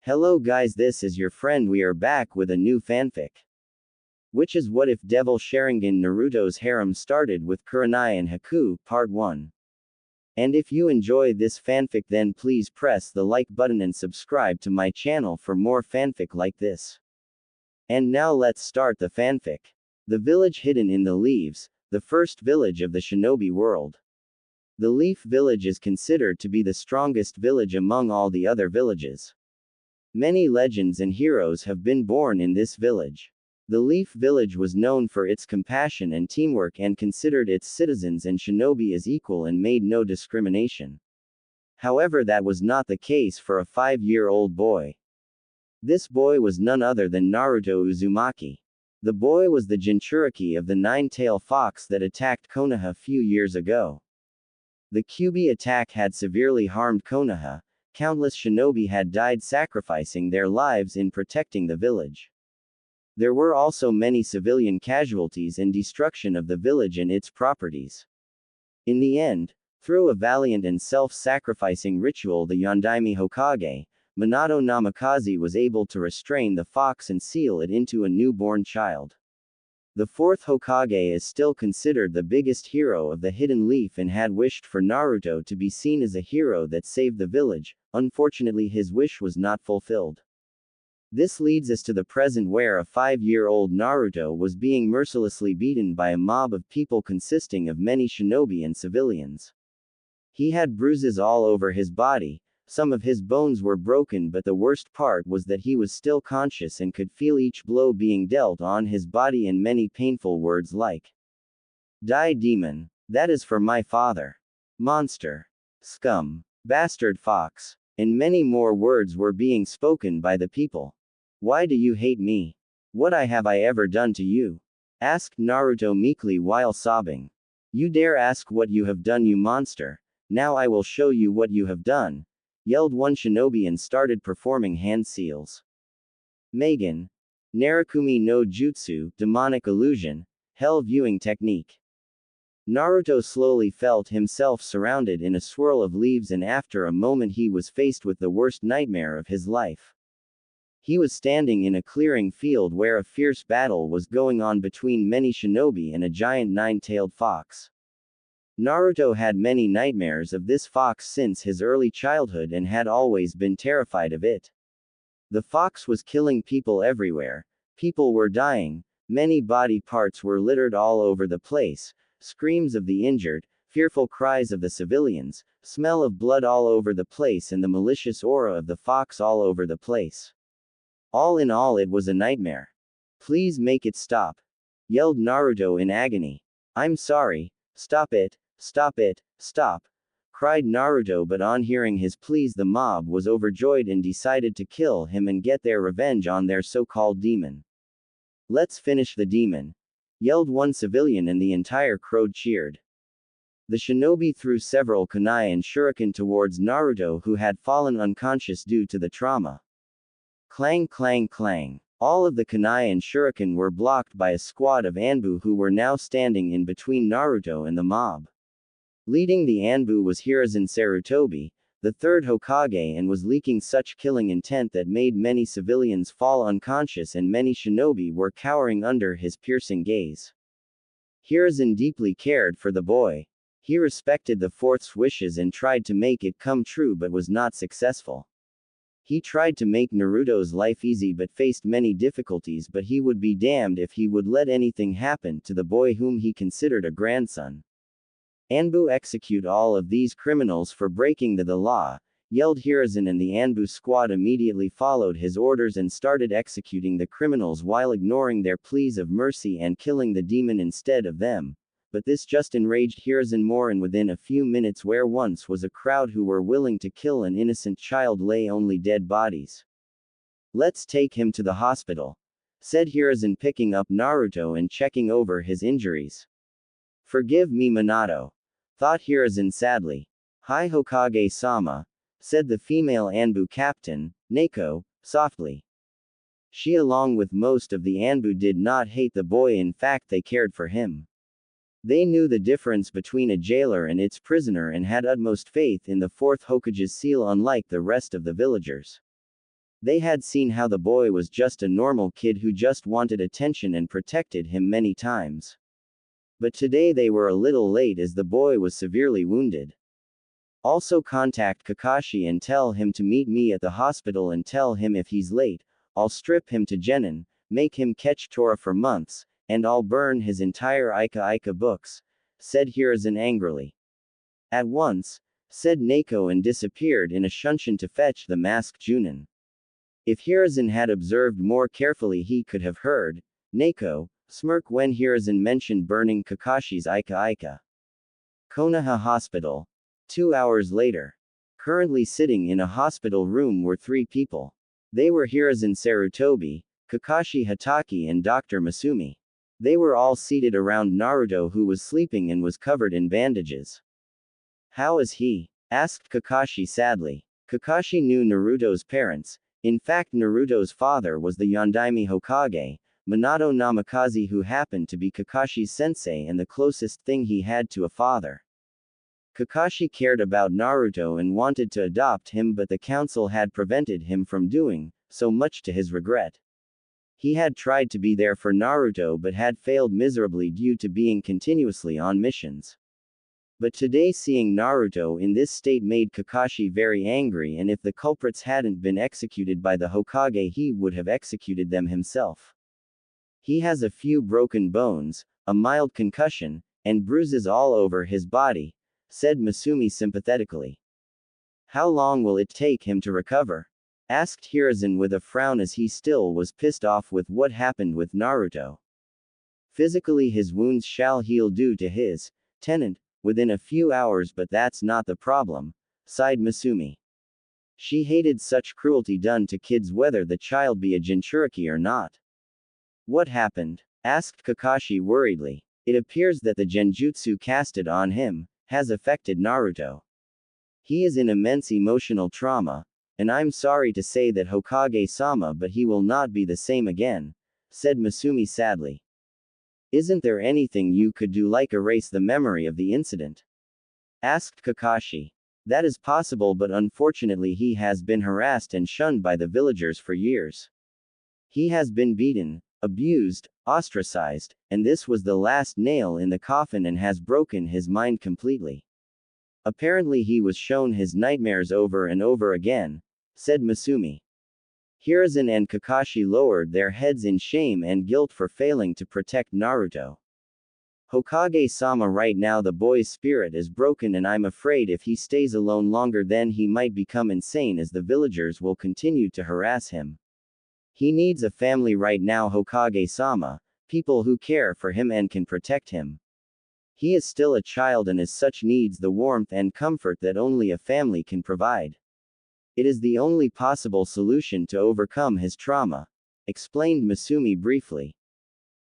Hello guys, this is your friend. We are back with a new fanfic. Which is what if Devil Sharingan Naruto's Harem started with Kurenai and Haku, Part 1. And if you enjoy this fanfic, then please press the like button and subscribe to my channel for more fanfic like this. And now let's start the fanfic. The village hidden in the leaves, the first village of the shinobi world. The Leaf Village is considered to be the strongest village among all the other villages. Many legends and heroes have been born in this village. The Leaf Village was known for its compassion and teamwork and considered its citizens and shinobi as equal and made no discrimination. However, that was not the case for a 5-year-old boy. This boy was none other than Naruto Uzumaki. The boy was the Jinchuriki of the nine-tailed fox that attacked Konoha a few years ago. The Kyuubi attack had severely harmed Konoha. Countless shinobi had died sacrificing their lives in protecting the village. There were also many civilian casualties and destruction of the village and its properties. In the end, through a valiant and self-sacrificing ritual, the Yondaime Hokage, Minato Namikaze, was able to restrain the fox and seal it into a newborn child. The fourth Hokage is still considered the biggest hero of the Hidden Leaf and had wished for Naruto to be seen as a hero that saved the village. Unfortunately, his wish was not fulfilled. This leads us to the present, where a 5-year-old Naruto was being mercilessly beaten by a mob of people consisting of many shinobi and civilians. He had bruises all over his body. Some of his bones were broken, but the worst part was that he was still conscious and could feel each blow being dealt on his body and many painful words like, "Die demon. That is for my father. Monster. Scum. Bastard fox." And many more words were being spoken by the people. "Why do you hate me? What have I ever done to you?" asked Naruto meekly while sobbing. "You dare ask what you have done, you monster? Now I will show you what you have done," yelled one shinobi and started performing hand seals. Megan. Narakumi no Jutsu, demonic illusion, hell viewing technique. Naruto slowly felt himself surrounded in a swirl of leaves, and after a moment he was faced with the worst nightmare of his life. He was standing in a clearing field where a fierce battle was going on between many shinobi and a giant nine-tailed fox. Naruto had many nightmares of this fox since his early childhood and had always been terrified of it. The fox was killing people everywhere. People were dying. Many body parts were littered all over the place. Screams of the injured, fearful cries of the civilians, smell of blood all over the place, and the malicious aura of the fox all over the place. All in all, it was a nightmare. "Please make it stop," yelled Naruto in agony. "I'm sorry. Stop it. Stop it. Stop," cried Naruto, but on hearing his pleas, the mob was overjoyed and decided to kill him and get their revenge on their so-called demon. "Let's finish the demon," yelled one civilian, and the entire crowd cheered. The shinobi threw several kunai and shuriken towards Naruto, who had fallen unconscious due to the trauma. Clang clang clang. All of the kunai and shuriken were blocked by a squad of Anbu who were now standing in between Naruto and the mob. Leading the Anbu was Hiruzen Sarutobi, the third Hokage, and was leaking such killing intent that made many civilians fall unconscious and many shinobi were cowering under his piercing gaze. Hiruzen deeply cared for the boy. He respected the fourth's wishes and tried to make it come true, but was not successful. He tried to make Naruto's life easy but faced many difficulties, but he would be damned if he would let anything happen to the boy whom he considered a grandson. "Anbu, execute all of these criminals for breaking the law," yelled Hiruzen, and the Anbu squad immediately followed his orders and started executing the criminals while ignoring their pleas of mercy and killing the demon instead of them. But this just enraged Hiruzen more, and within a few minutes, where once was a crowd who were willing to kill an innocent child, lay only dead bodies. "Let's take him to the hospital," said Hiruzen, picking up Naruto and checking over his injuries. "Forgive me, Minato," thought Hiruzen sadly. "Hi Hokage-sama," said the female Anbu captain, Neko, softly. She, along with most of the Anbu, did not hate the boy. In fact, they cared for him. They knew the difference between a jailer and its prisoner and had utmost faith in the fourth Hokage's seal, unlike the rest of the villagers. They had seen how the boy was just a normal kid who just wanted attention and protected him many times. But today they were a little late as the boy was severely wounded. Also contact Kakashi and tell him to meet me at the hospital and tell him if he's late, I'll strip him to Genin, make him catch Tora for months, and I'll burn his entire Ika Ika books, said Hiruzen angrily. At once, said Neko and disappeared in a shunshin to fetch the masked Junin. If Hiruzen had observed more carefully he could have heard Neko smirk when Hiruzen mentioned burning Kakashi's Ika Ika. Konoha Hospital. 2 hours later. Currently sitting in a hospital room were 3 people. They were Hiruzen Sarutobi, Kakashi Hatake and Dr. Masumi. They were all seated around Naruto who was sleeping and was covered in bandages. How is he? Asked Kakashi sadly. Kakashi knew Naruto's parents. In fact, Naruto's father was the Yondaime Hokage, Minato Namikaze, who happened to be Kakashi's sensei and the closest thing he had to a father. Kakashi cared about Naruto and wanted to adopt him, but the council had prevented him from doing so, much to his regret. He had tried to be there for Naruto but had failed miserably due to being continuously on missions. But today seeing Naruto in this state made Kakashi very angry, and if the culprits hadn't been executed by the Hokage he would have executed them himself. He has a few broken bones, a mild concussion, and bruises all over his body, said Masumi sympathetically. How long will it take him to recover? Asked Hiruzen with a frown as he still was pissed off with what happened with Naruto. Physically his wounds shall heal due to his tenant within a few hours, but that's not the problem, sighed Masumi. She hated such cruelty done to kids whether the child be a Jinchuriki or not. What happened? Asked Kakashi worriedly. It appears that the genjutsu casted on him has affected Naruto. He is in immense emotional trauma, and I'm sorry to say that Hokage-sama, but he will not be the same again, said Masumi sadly. Isn't there anything you could do, like erase the memory of the incident? Asked Kakashi. That is possible, but unfortunately he has been harassed and shunned by the villagers for years. He has been beaten, abused, ostracized, and this was the last nail in the coffin and has broken his mind completely. Apparently he was shown his nightmares over and over again, said Masumi. Hiruzen and Kakashi lowered their heads in shame and guilt for failing to protect Naruto. Hokage-sama, right now the boy's spirit is broken and I'm afraid if he stays alone longer then he might become insane as the villagers will continue to harass him. He needs a family right now, Hokage-sama, people who care for him and can protect him. He is still a child and as such needs the warmth and comfort that only a family can provide. It is the only possible solution to overcome his trauma, explained Masumi briefly.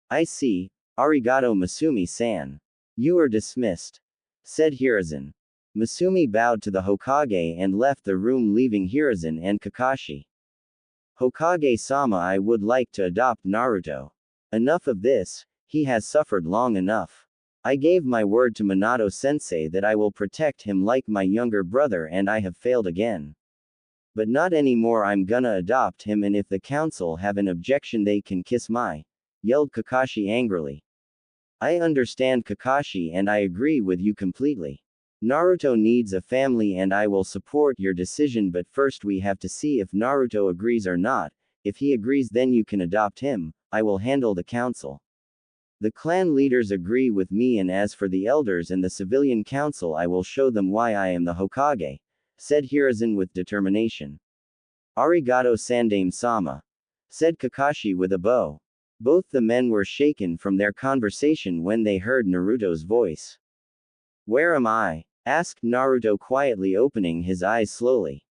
I see. Arigato Masumi-san. You are dismissed, said Hiruzen. Masumi bowed to the Hokage and left the room, leaving Hiruzen and Kakashi. Hokage-sama, I would like to adopt Naruto. Enough of this, he has suffered long enough. I gave my word to Minato-sensei that I will protect him like my younger brother and I have failed again. But not anymore, I'm gonna adopt him, and if the council have an objection they can kiss my, yelled Kakashi angrily. I understand, Kakashi, and I agree with you completely. Naruto needs a family and I will support your decision, but first we have to see if Naruto agrees or not. If he agrees then you can adopt him, I will handle the council. The clan leaders agree with me, and as for the elders and the civilian council I will show them why I am the Hokage, said Hiruzen with determination. Arigato Sandame-sama, said Kakashi with a bow. Both the men were shaken from their conversation when they heard Naruto's voice. Where am I? Asked Naruto quietly, opening his eyes slowly.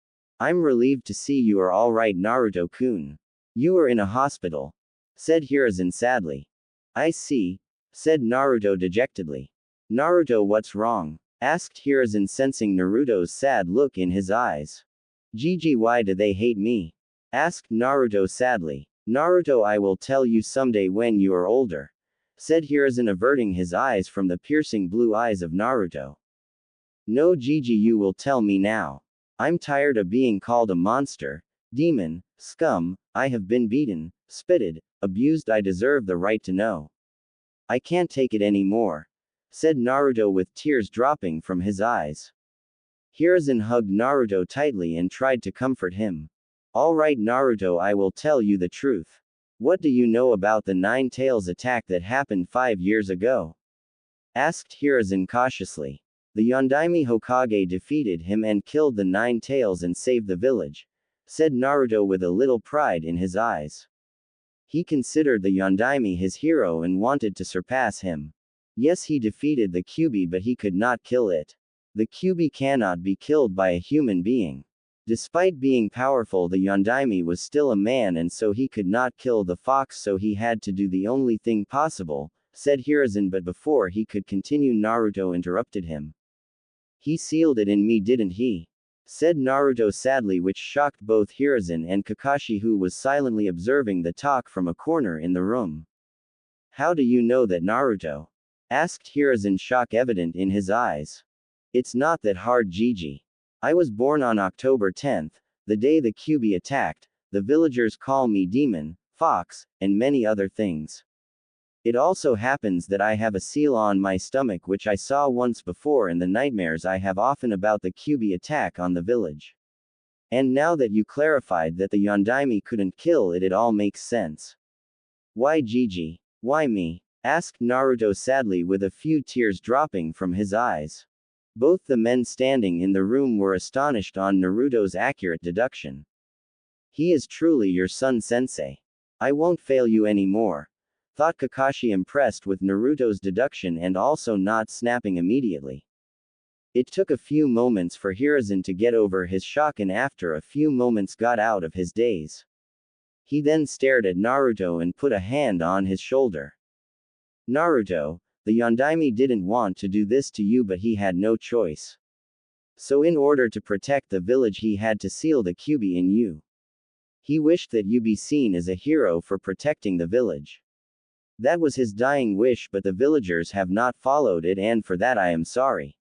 I'm relieved to see you are alright, Naruto-kun. You are in a hospital, said Hiruzen sadly. I see, said Naruto dejectedly. Naruto, what's wrong? Asked Hiruzen, sensing Naruto's sad look in his eyes. Gigi, why do they hate me? Asked Naruto sadly. Naruto, I will tell you someday when you are older, said Hiruzen, averting his eyes from the piercing blue eyes of Naruto. No, Gigi, you will tell me now. I'm tired of being called a monster, Demon, scum, I have been beaten, spitted, abused. I deserve the right to know. I can't take it anymore, said Naruto with tears dropping from his eyes. Hiruzen hugged Naruto tightly and tried to comfort him. All right, Naruto, I will tell you the truth. What do you know about the Nine Tails attack that happened 5 years ago? Asked Hiruzen cautiously. The Yondaime Hokage defeated him and killed the Nine Tails and saved the village, said Naruto with a little pride in his eyes. He considered the Yondaime his hero and wanted to surpass him. Yes, he defeated the Kyuubi, but he could not kill it. The Kyuubi cannot be killed by a human being. Despite being powerful, the Yondaime was still a man, and so he could not kill the fox, so he had to do the only thing possible, said Hiruzen, but before he could continue, Naruto interrupted him. He sealed it in me, didn't he? Said Naruto sadly, which shocked both Hiruzen and Kakashi, who was silently observing the talk from a corner in the room. How do you know that, Naruto? Asked Hiruzen, shock evident in his eyes. It's not that hard, Gigi. I was born on October 10th, the day the Kyuubi attacked. The villagers call me demon, fox, and many other things. It also happens that I have a seal on my stomach which I saw once before in the nightmares I have often about the Kyuubi attack on the village. And now that you clarified that the Yondaime couldn't kill it, it all makes sense. Why, Gigi? Why me? Asked Naruto sadly with a few tears dropping from his eyes. Both the men standing in the room were astonished on Naruto's accurate deduction. He is truly your son, sensei. I won't fail you anymore, thought Kakashi, impressed with Naruto's deduction and also not snapping immediately. It took a few moments for Hiruzen to get over his shock, and after a few moments got out of his daze. He then stared at Naruto and put a hand on his shoulder. Naruto, the Yondaime didn't want to do this to you, but he had no choice. So in order to protect the village he had to seal the Kyuubi in you. He wished that you be seen as a hero for protecting the village. That was his dying wish, but the villagers have not followed it, and for that I am sorry.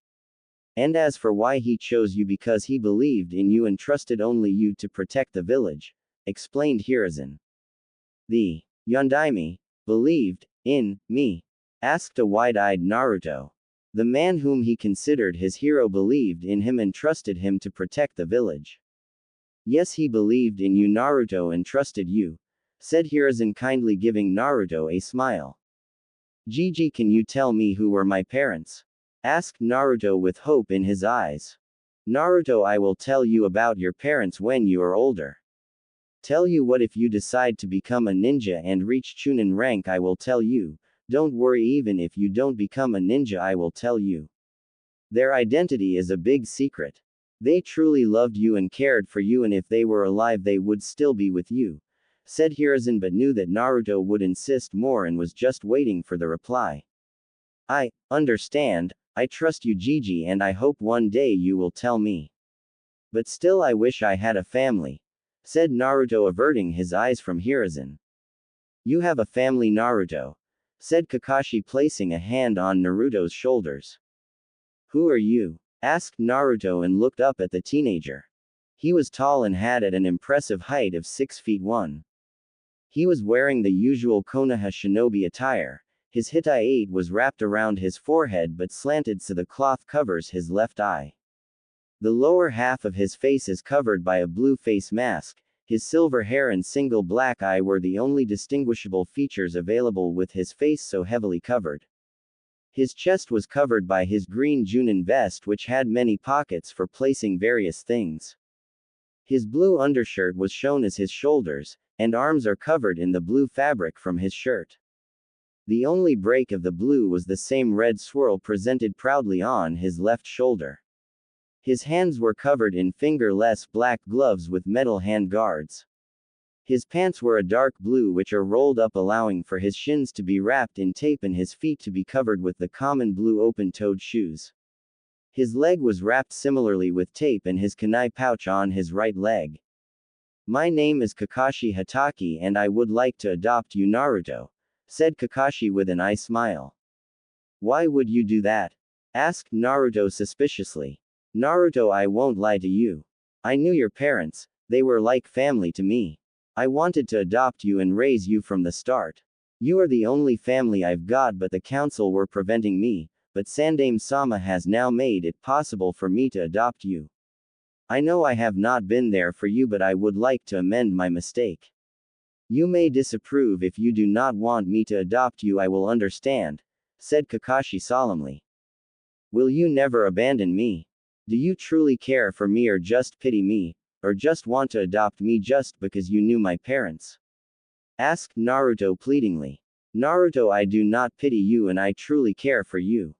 And as for why he chose you, because he believed in you and trusted only you to protect the village, explained Hiruzen. The Yondaime believed in me? Asked a wide-eyed Naruto. The man whom he considered his hero believed in him and trusted him to protect the village. Yes, he believed in you, Naruto, and trusted you, said Hiruzen, kindly giving Naruto a smile. Gigi, can you tell me who were my parents? Asked Naruto with hope in his eyes. Naruto, I will tell you about your parents when you are older. Tell you what, if you decide to become a ninja and reach Chunin rank, I will tell you. Don't worry, even if you don't become a ninja, I will tell you. Their identity is a big secret. They truly loved you and cared for you, and if they were alive they would still be with you, said Hiruzen, but knew that Naruto would insist more and was just waiting for the reply. I understand, I trust you, Gigi, and I hope one day you will tell me. But still I wish I had a family, said Naruto, averting his eyes from Hiruzen. You have a family, Naruto, said Kakashi, placing a hand on Naruto's shoulders. Who are you? Asked Naruto and looked up at the teenager. He was tall and had at an impressive height of 6 feet 1. He was wearing the usual Konoha shinobi attire. His hitai was wrapped around his forehead but slanted so the cloth covers his left eye. The lower half of his face is covered by a blue face mask. His silver hair and single black eye were the only distinguishable features available with his face so heavily covered. His chest was covered by his green Junin vest, which had many pockets for placing various things. His blue undershirt was shown as his shoulders, and arms are covered in the blue fabric from his shirt. The only break of the blue was the same red swirl presented proudly on his left shoulder. His hands were covered in fingerless black gloves with metal hand guards. His pants were a dark blue which are rolled up, allowing for his shins to be wrapped in tape and his feet to be covered with the common blue open-toed shoes. His leg was wrapped similarly with tape and his kunai pouch on his right leg. My name is Kakashi Hatake and I would like to adopt you, Naruto, said Kakashi with an eye smile. Why would you do that? Asked Naruto suspiciously. Naruto, I won't lie to you. I knew your parents, They were like family to me. I wanted to adopt you and raise you from the start. You are the only family I've got, but the council were preventing me, but Sandame-sama has now made it possible for me to adopt you. I know I have not been there for you, but I would like to amend my mistake. You may disapprove. If you do not want me to adopt you, I will understand, said Kakashi solemnly. Will you never abandon me? Do you truly care for me, or just pity me, or just want to adopt me just because you knew my parents? Asked Naruto pleadingly. Naruto, I do not pity you and I truly care for you.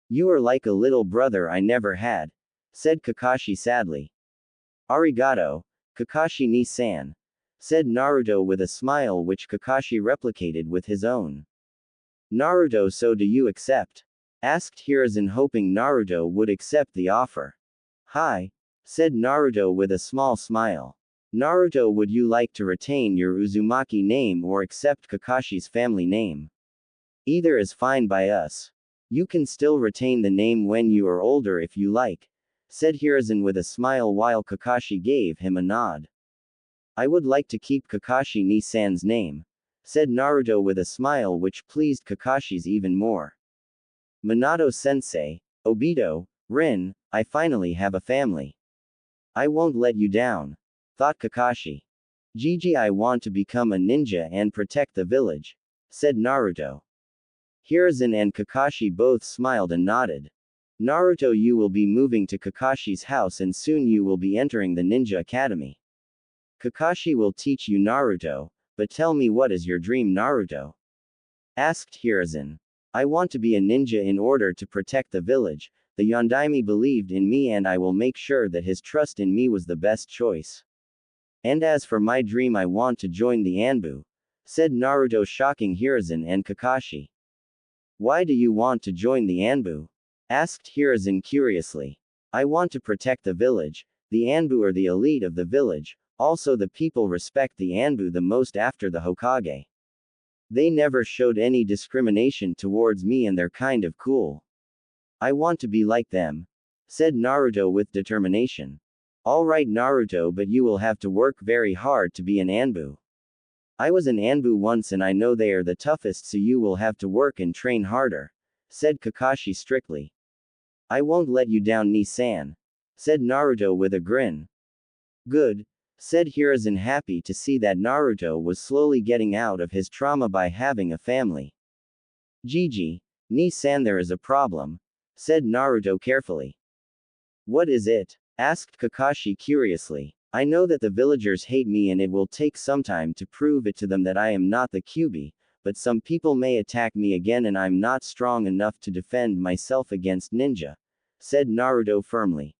You are like a little brother I never had, said Kakashi sadly. Arigato, Kakashi ni-san, said Naruto with a smile which Kakashi replicated with his own. Naruto, so do you accept? Asked Hiruzen, hoping Naruto would accept the offer. Hi, said Naruto with a small smile. Naruto, would you like to retain your Uzumaki name or accept Kakashi's family name? Either is fine by us. You can still retain the name when you are older if you like, said Hiruzen with a smile while Kakashi gave him a nod. I would like to keep Kakashi ni-san's name, said Naruto with a smile which pleased Kakashi's even more. Minato-sensei, Obito, Rin, I finally have a family. I won't let you down, thought Kakashi. Gigi, I want to become a ninja and protect the village, said Naruto. Hiruzen and Kakashi both smiled and nodded. Naruto, you will be moving to Kakashi's house and soon you will be entering the Ninja Academy. Kakashi will teach you Naruto, but tell me, what is your dream, Naruto? Asked Hiruzen. I want to be a ninja in order to protect the village. The Yondaime believed in me and I will make sure that his trust in me was the best choice. And as for my dream, I want to join the Anbu, said Naruto, shocking Hiruzen and Kakashi. Why do you want to join the Anbu? Asked Hiruzen curiously. I want to protect the village. The Anbu are the elite of the village, also the people respect the Anbu the most after the Hokage. They never showed any discrimination towards me and they're kind of cool. I want to be like them, said Naruto with determination. Alright Naruto, but you will have to work very hard to be an Anbu. I was an Anbu once and I know they are the toughest, so you will have to work and train harder, said Kakashi strictly. I won't let you down, ni-san, said Naruto with a grin. Good, said Hiruzen, happy to see that Naruto was slowly getting out of his trauma by having a family. Gigi, ni-san, there is a problem, said Naruto carefully. What is it? Asked Kakashi curiously. I know that the villagers hate me and it will take some time to prove it to them that I am not the Kyuubi, but some people may attack me again and I'm not strong enough to defend myself against ninja, said Naruto firmly.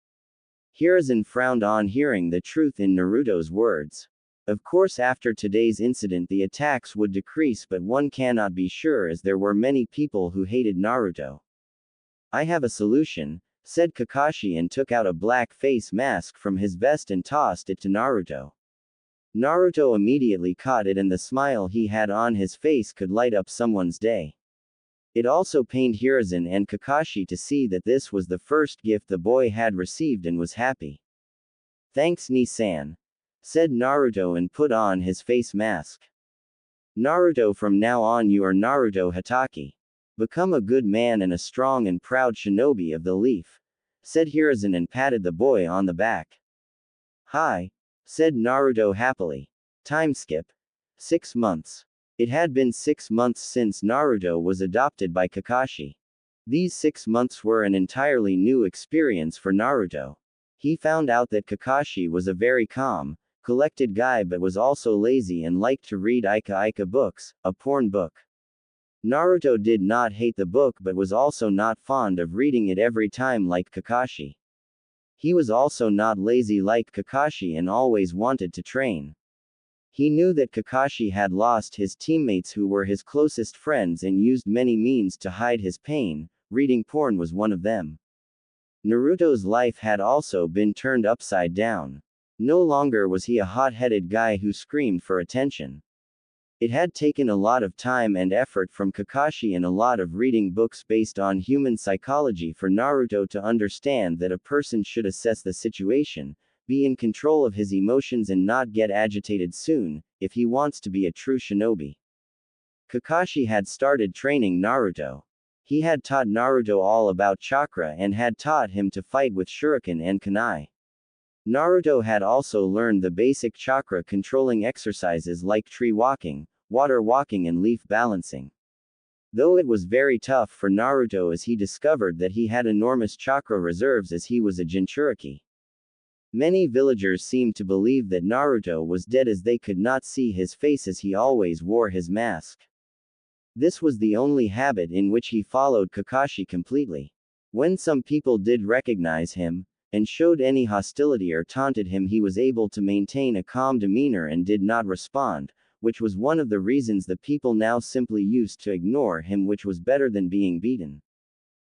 Hiruzen frowned on hearing the truth in Naruto's words. Of course, after today's incident the attacks would decrease, but one cannot be sure as there were many people who hated Naruto. I have a solution, said Kakashi and took out a black face mask from his vest and tossed it to Naruto. Naruto immediately caught it and the smile he had on his face could light up someone's day. It also pained Hiruzen and Kakashi to see that this was the first gift the boy had received and was happy. Thanks, ni-san, said Naruto and put on his face mask. Naruto, from now on you are Naruto Hatake. Become a good man and a strong and proud shinobi of the leaf, said Hiruzen and patted the boy on the back. Hi, said Naruto happily. Time skip. 6 months. It had been 6 months since Naruto was adopted by Kakashi. These 6 months were an entirely new experience for Naruto. He found out that Kakashi was a very calm, collected guy but was also lazy and liked to read Ika books, a porn book. Naruto did not hate the book but was also not fond of reading it every time like Kakashi. He was also not lazy like Kakashi and always wanted to train. He knew that Kakashi had lost his teammates who were his closest friends and used many means to hide his pain. Reading porn was one of them. Naruto's life had also been turned upside down. No longer was he a hot-headed guy who screamed for attention. It had taken a lot of time and effort from Kakashi and a lot of reading books based on human psychology for Naruto to understand that a person should assess the situation, be in control of his emotions and not get agitated soon, if he wants to be a true shinobi. Kakashi had started training Naruto. He had taught Naruto all about chakra and had taught him to fight with shuriken and kunai. Naruto had also learned the basic chakra controlling exercises like tree walking, water walking and leaf balancing. Though it was very tough for Naruto as he discovered that he had enormous chakra reserves as he was a Jinchuriki. Many villagers seemed to believe that Naruto was dead as they could not see his face as he always wore his mask. This was the only habit in which he followed Kakashi completely. When some people did recognize him, and showed any hostility or taunted him, he was able to maintain a calm demeanor and did not respond, which was one of the reasons the people now simply used to ignore him, which was better than being beaten.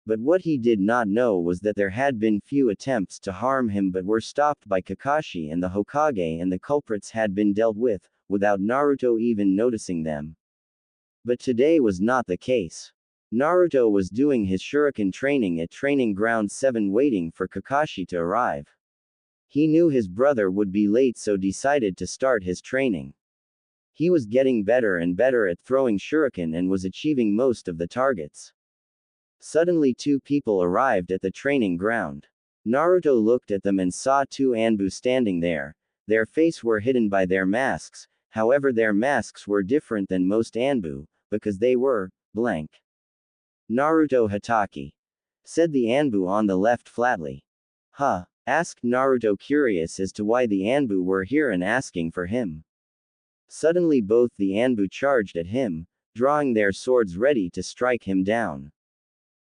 But what he did not know was that there had been few attempts to harm him but were stopped by Kakashi and the Hokage, and the culprits had been dealt with, without Naruto even noticing them. But today was not the case. Naruto was doing his shuriken training at Training Ground 7 waiting for Kakashi to arrive. He knew his brother would be late, so decided to start his training. He was getting better and better at throwing shuriken and was achieving most of the targets. Suddenly 2 people arrived at the training ground. Naruto looked at them and saw 2 Anbu standing there. Their faces were hidden by their masks, however their masks were different than most Anbu, because they were blank. Naruto Hatake, said the Anbu on the left flatly. Huh? Asked Naruto, curious as to why the Anbu were here and asking for him. Suddenly both the Anbu charged at him, drawing their swords ready to strike him down.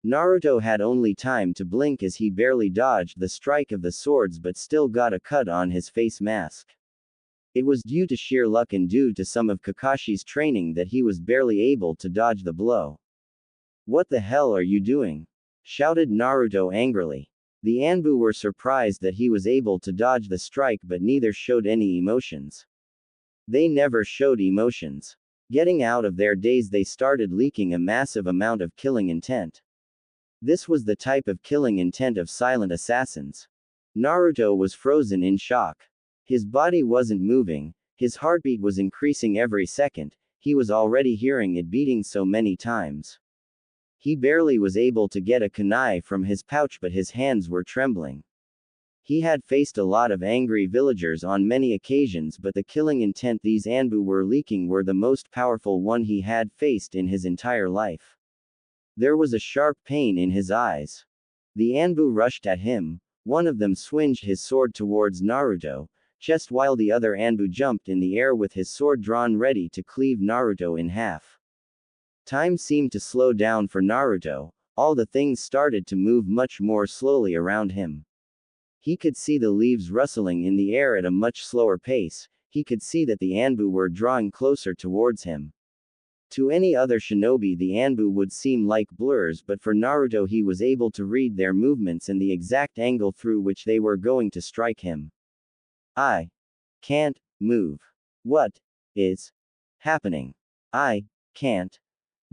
Naruto had only time to blink as he barely dodged the strike of the swords but still got a cut on his face mask. It was due to sheer luck and due to some of Kakashi's training that he was barely able to dodge the blow. What the hell are you doing? Shouted Naruto angrily. The Anbu were surprised that he was able to dodge the strike but neither showed any emotions. They never showed emotions. Getting out of their daze, they started leaking a massive amount of killing intent. This was the type of killing intent of silent assassins. Naruto was frozen in shock. His body wasn't moving, his heartbeat was increasing every second, he was already hearing it beating so many times. He barely was able to get a kunai from his pouch but his hands were trembling. He had faced a lot of angry villagers on many occasions, but the killing intent these Anbu were leaking were the most powerful one he had faced in his entire life. There was a sharp pain in his eyes. The Anbu rushed at him, one of them swinged his sword towards Naruto, just while the other Anbu jumped in the air with his sword drawn ready to cleave Naruto in half. Time seemed to slow down for Naruto, all the things started to move much more slowly around him. He could see the leaves rustling in the air at a much slower pace, he could see that the Anbu were drawing closer towards him. To any other shinobi the Anbu would seem like blurs, but for Naruto he was able to read their movements and the exact angle through which they were going to strike him. I can't move. What is happening? I can't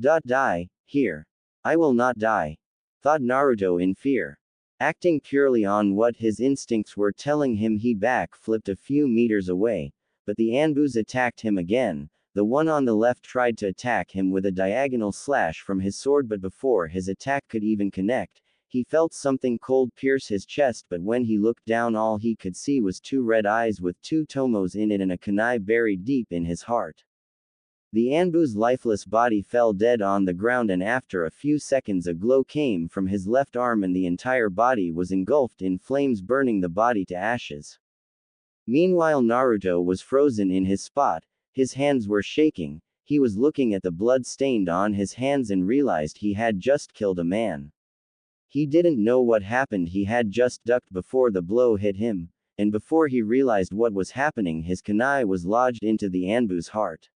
die here. I will not die, thought Naruto in fear. Acting purely on what his instincts were telling him, he back-flipped a few meters away, but the Anbus attacked him again. The one on the left tried to attack him with a diagonal slash from his sword, but before his attack could even connect, he felt something cold pierce his chest, but when he looked down all he could see was 2 red eyes with 2 tomos in it and a kunai buried deep in his heart. The Anbu's lifeless body fell dead on the ground, and after a few seconds a glow came from his left arm and the entire body was engulfed in flames, burning the body to ashes. Meanwhile Naruto was frozen in his spot, his hands were shaking, he was looking at the blood stained on his hands and realized he had just killed a man. He didn't know what happened, he had just ducked before the blow hit him, and before he realized what was happening his kunai was lodged into the Anbu's heart.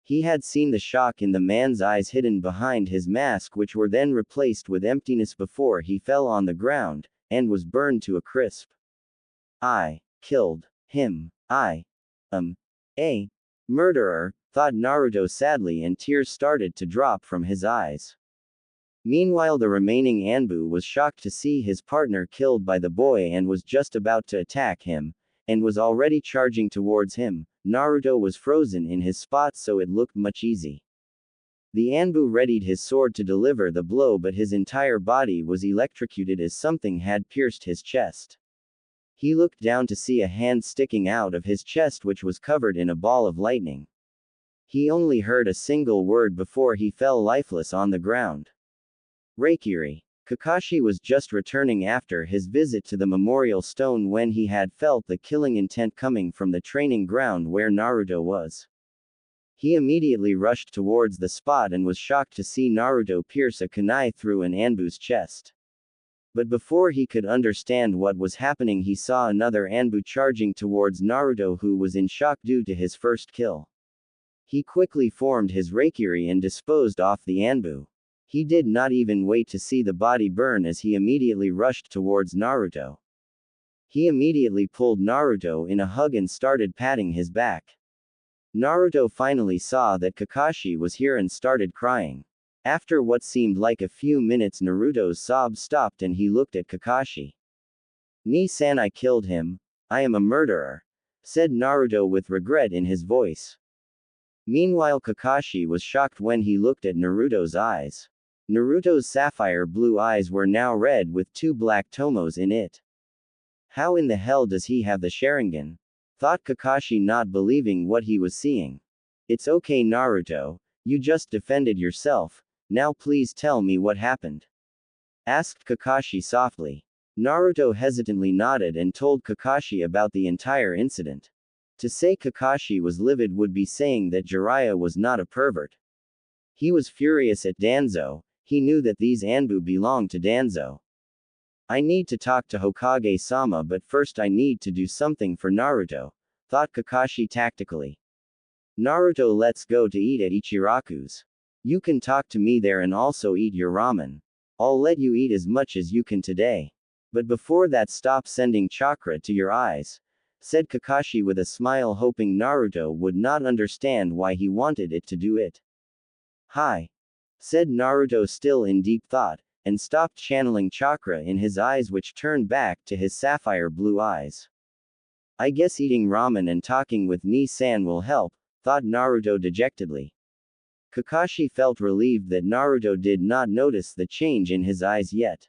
He had seen the shock in the man's eyes hidden behind his mask, which were then replaced with emptiness before he fell on the ground, and was burned to a crisp. I killed him. I am a murderer, thought Naruto sadly, and tears started to drop from his eyes. Meanwhile the remaining Anbu was shocked to see his partner killed by the boy and was just about to attack him, and was already charging towards him. Naruto was frozen in his spot, so it looked much easy. The Anbu readied his sword to deliver the blow, but his entire body was electrocuted as something had pierced his chest. He looked down to see a hand sticking out of his chest, which was covered in a ball of lightning. He only heard a single word before he fell lifeless on the ground. Reikiri. Kakashi was just returning after his visit to the memorial stone when he had felt the killing intent coming from the training ground where Naruto was. He immediately rushed towards the spot and was shocked to see Naruto pierce a kunai through an Anbu's chest. But before he could understand what was happening, he saw another Anbu charging towards Naruto, who was in shock due to his first kill. He quickly formed his Reikiri and disposed off the Anbu. He did not even wait to see the body burn as he immediately rushed towards Naruto. He immediately pulled Naruto in a hug and started patting his back. Naruto finally saw that Kakashi was here and started crying. After what seemed like a few minutes, Naruto's sobs stopped and he looked at Kakashi. "Ni-san, I killed him. I am a murderer," said Naruto with regret in his voice. Meanwhile, Kakashi was shocked when he looked at Naruto's eyes. Naruto's sapphire blue eyes were now red with two black tomos in it. How in the hell does he have the Sharingan? Thought Kakashi, not believing what he was seeing. "It's okay, Naruto. You just defended yourself. Now please tell me what happened," asked Kakashi softly. Naruto hesitantly nodded and told Kakashi about the entire incident. To say Kakashi was livid would be saying that Jiraiya was not a pervert. He was furious at Danzo. He knew that these Anbu belonged to Danzo. "I need to talk to Hokage-sama, but first I need to do something for Naruto," thought Kakashi tactically. "Naruto, let's go to eat at Ichiraku's. You can talk to me there and also eat your ramen. I'll let you eat as much as you can today. But before that, stop sending chakra to your eyes," said Kakashi with a smile, hoping Naruto would not understand why he wanted it to do it. "Hi," said Naruto, still in deep thought, and stopped channeling chakra in his eyes, which turned back to his sapphire blue eyes. "I guess eating ramen and talking with Ni-san will help," thought Naruto dejectedly. Kakashi felt relieved that Naruto did not notice the change in his eyes yet.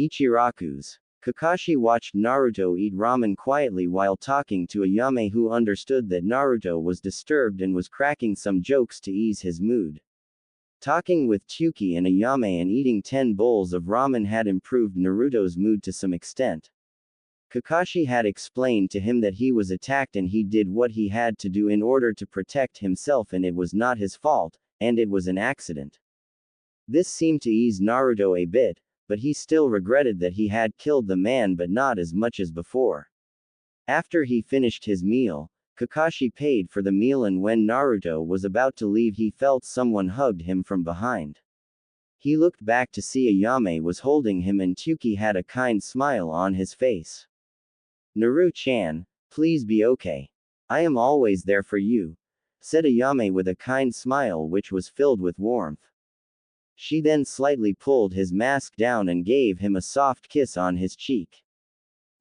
Ichiraku's. Kakashi watched Naruto eat ramen quietly while talking to Ayame, who understood that Naruto was disturbed and was cracking some jokes to ease his mood. Talking with Tsuki and Ayame and eating 10 bowls of ramen had improved Naruto's mood to some extent. Kakashi had explained to him that he was attacked and he did what he had to do in order to protect himself, and it was not his fault, and it was an accident. This seemed to ease Naruto a bit, but he still regretted that he had killed the man, but not as much as before. After he finished his meal, Kakashi paid for the meal, and when Naruto was about to leave, he felt someone hugged him from behind. He looked back to see Ayame was holding him and Tsuki had a kind smile on his face. "Naru-chan, please be okay. I am always there for you," said Ayame with a kind smile which was filled with warmth. She then slightly pulled his mask down and gave him a soft kiss on his cheek.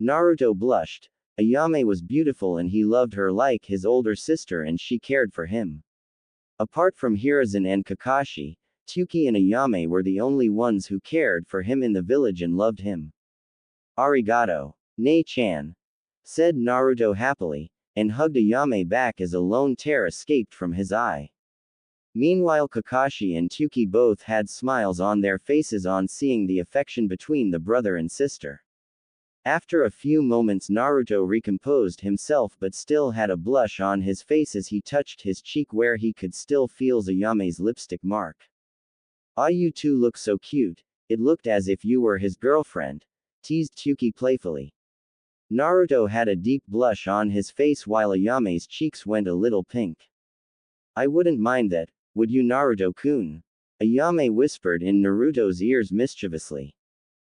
Naruto blushed. Ayame was beautiful and he loved her like his older sister, and she cared for him. Apart from Hiruzen and Kakashi, Tsuki and Ayame were the only ones who cared for him in the village and loved him. "Arigato, Nei-chan," said Naruto happily, and hugged Ayame back as a lone tear escaped from his eye. Meanwhile, Kakashi and Tsuki both had smiles on their faces on seeing the affection between the brother and sister. After a few moments, Naruto recomposed himself but still had a blush on his face as he touched his cheek where he could still feel Ayame's lipstick mark. "Ah, you two look so cute. It looked as if you were his girlfriend," teased Tsuki playfully. Naruto had a deep blush on his face while Ayame's cheeks went a little pink. "I wouldn't mind that, would you, Naruto-kun?" Ayame whispered in Naruto's ears mischievously.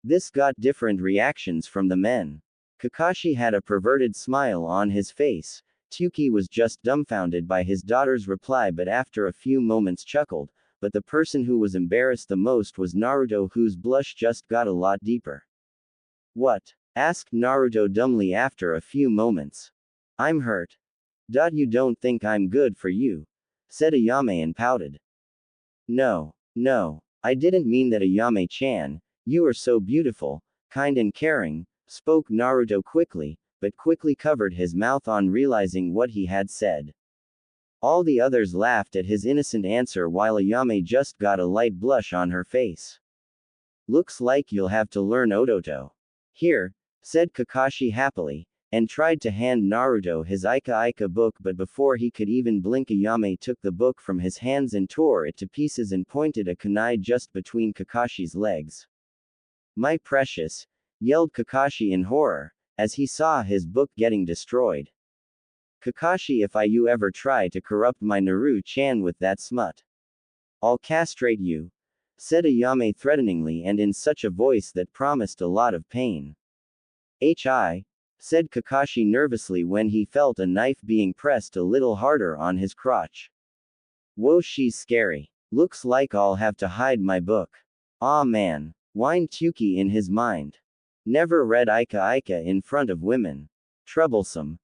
This got different reactions from the men. Kakashi had a perverted smile on his face. Tsuki was just dumbfounded by his daughter's reply, but after a few moments chuckled. But the person who was embarrassed the most was Naruto, whose blush just got a lot deeper. "What? Asked Naruto dumbly after a few moments. I'm hurt. You don't think I'm good for you? Said Ayame and pouted. No, I didn't mean that, Ayame-chan. You are so beautiful, kind and caring, spoke Naruto quickly, but quickly covered his mouth on realizing what he had said. All the others laughed at his innocent answer while Ayame just got a light blush on her face. Looks like you'll have to learn Odoto. Here, said Kakashi happily, and tried to hand Naruto his Ika book, but before he could even blink, Ayame took the book from his hands and tore it to pieces and pointed a kunai just between Kakashi's legs. My precious, yelled Kakashi in horror, as he saw his book getting destroyed. Kakashi, if you ever try to corrupt my Naru-chan with that smut, I'll castrate you, said Ayame threateningly and in such a voice that promised a lot of pain. Said Kakashi nervously when he felt a knife being pressed a little harder on his crotch. Whoa, she's scary. Looks like I'll have to hide my book. Aw man, whined Tuki in his mind. Never read Ika in front of women. Troublesome,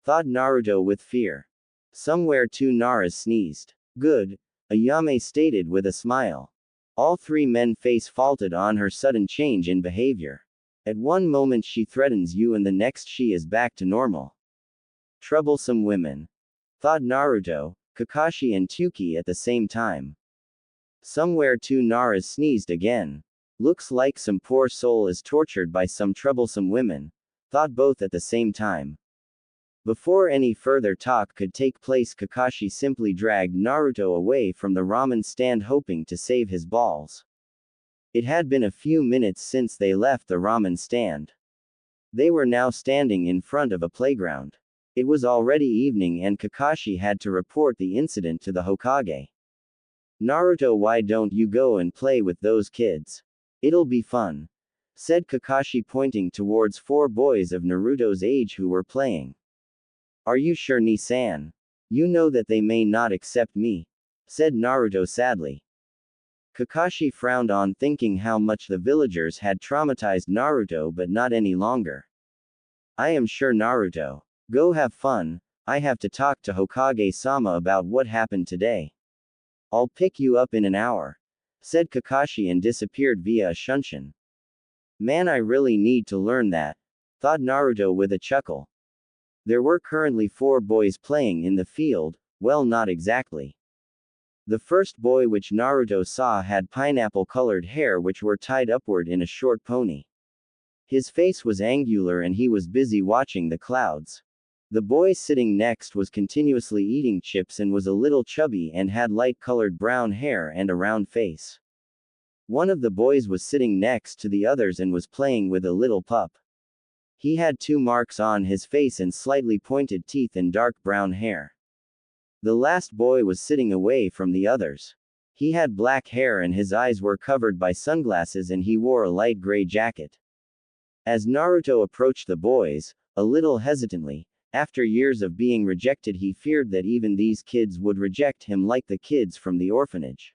thought Naruto with fear. Somewhere two Naras sneezed. Good, Ayame stated with a smile. All three men face faulted on her sudden change in behavior. At one moment she threatens you and the next she is back to normal. Troublesome women, thought Naruto, Kakashi and Tuki at the same time. Somewhere two Naras sneezed again. Looks like some poor soul is tortured by some troublesome women, thought both at the same time. Before any further talk could take place, Kakashi simply dragged Naruto away from the ramen stand, hoping to save his balls. It had been a few minutes since they left the ramen stand. They were now standing in front of a playground. It was already evening and Kakashi had to report the incident to the Hokage. Naruto, why don't you go and play with those kids? It'll be fun, said Kakashi, pointing towards four boys of Naruto's age who were playing. Are you sure, Ni-san? You know that they may not accept me, said Naruto sadly. Kakashi frowned on, thinking how much the villagers had traumatized Naruto, but not any longer. I am sure, Naruto. Go have fun. I have to talk to Hokage-sama about what happened today. I'll pick you up in an hour, said Kakashi and disappeared via a shunshin. Man, I really need to learn that, thought Naruto with a chuckle. There were currently four boys playing in the field, well, not exactly. The first boy which Naruto saw had pineapple-colored hair which were tied upward in a short pony. His face was angular and he was busy watching the clouds. The boy sitting next was continuously eating chips and was a little chubby and had light-colored brown hair and a round face. One of the boys was sitting next to the others and was playing with a little pup. He had 2 marks on his face and slightly pointed teeth and dark brown hair. The last boy was sitting away from the others. He had black hair and his eyes were covered by sunglasses and he wore a light gray jacket. As Naruto approached the boys, a little hesitantly, after years of being rejected, he feared that even these kids would reject him like the kids from the orphanage.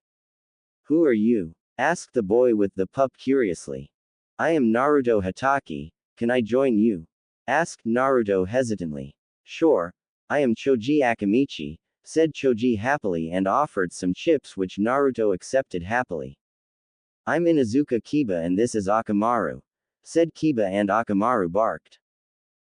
Who are you? Asked the boy with the pup curiously. I am Naruto Hatake, can I join you? Asked Naruto hesitantly. Sure. I am Choji Akamichi, said Choji happily and offered some chips which Naruto accepted happily. I'm Inuzuka Kiba and this is Akamaru, said Kiba and Akamaru barked.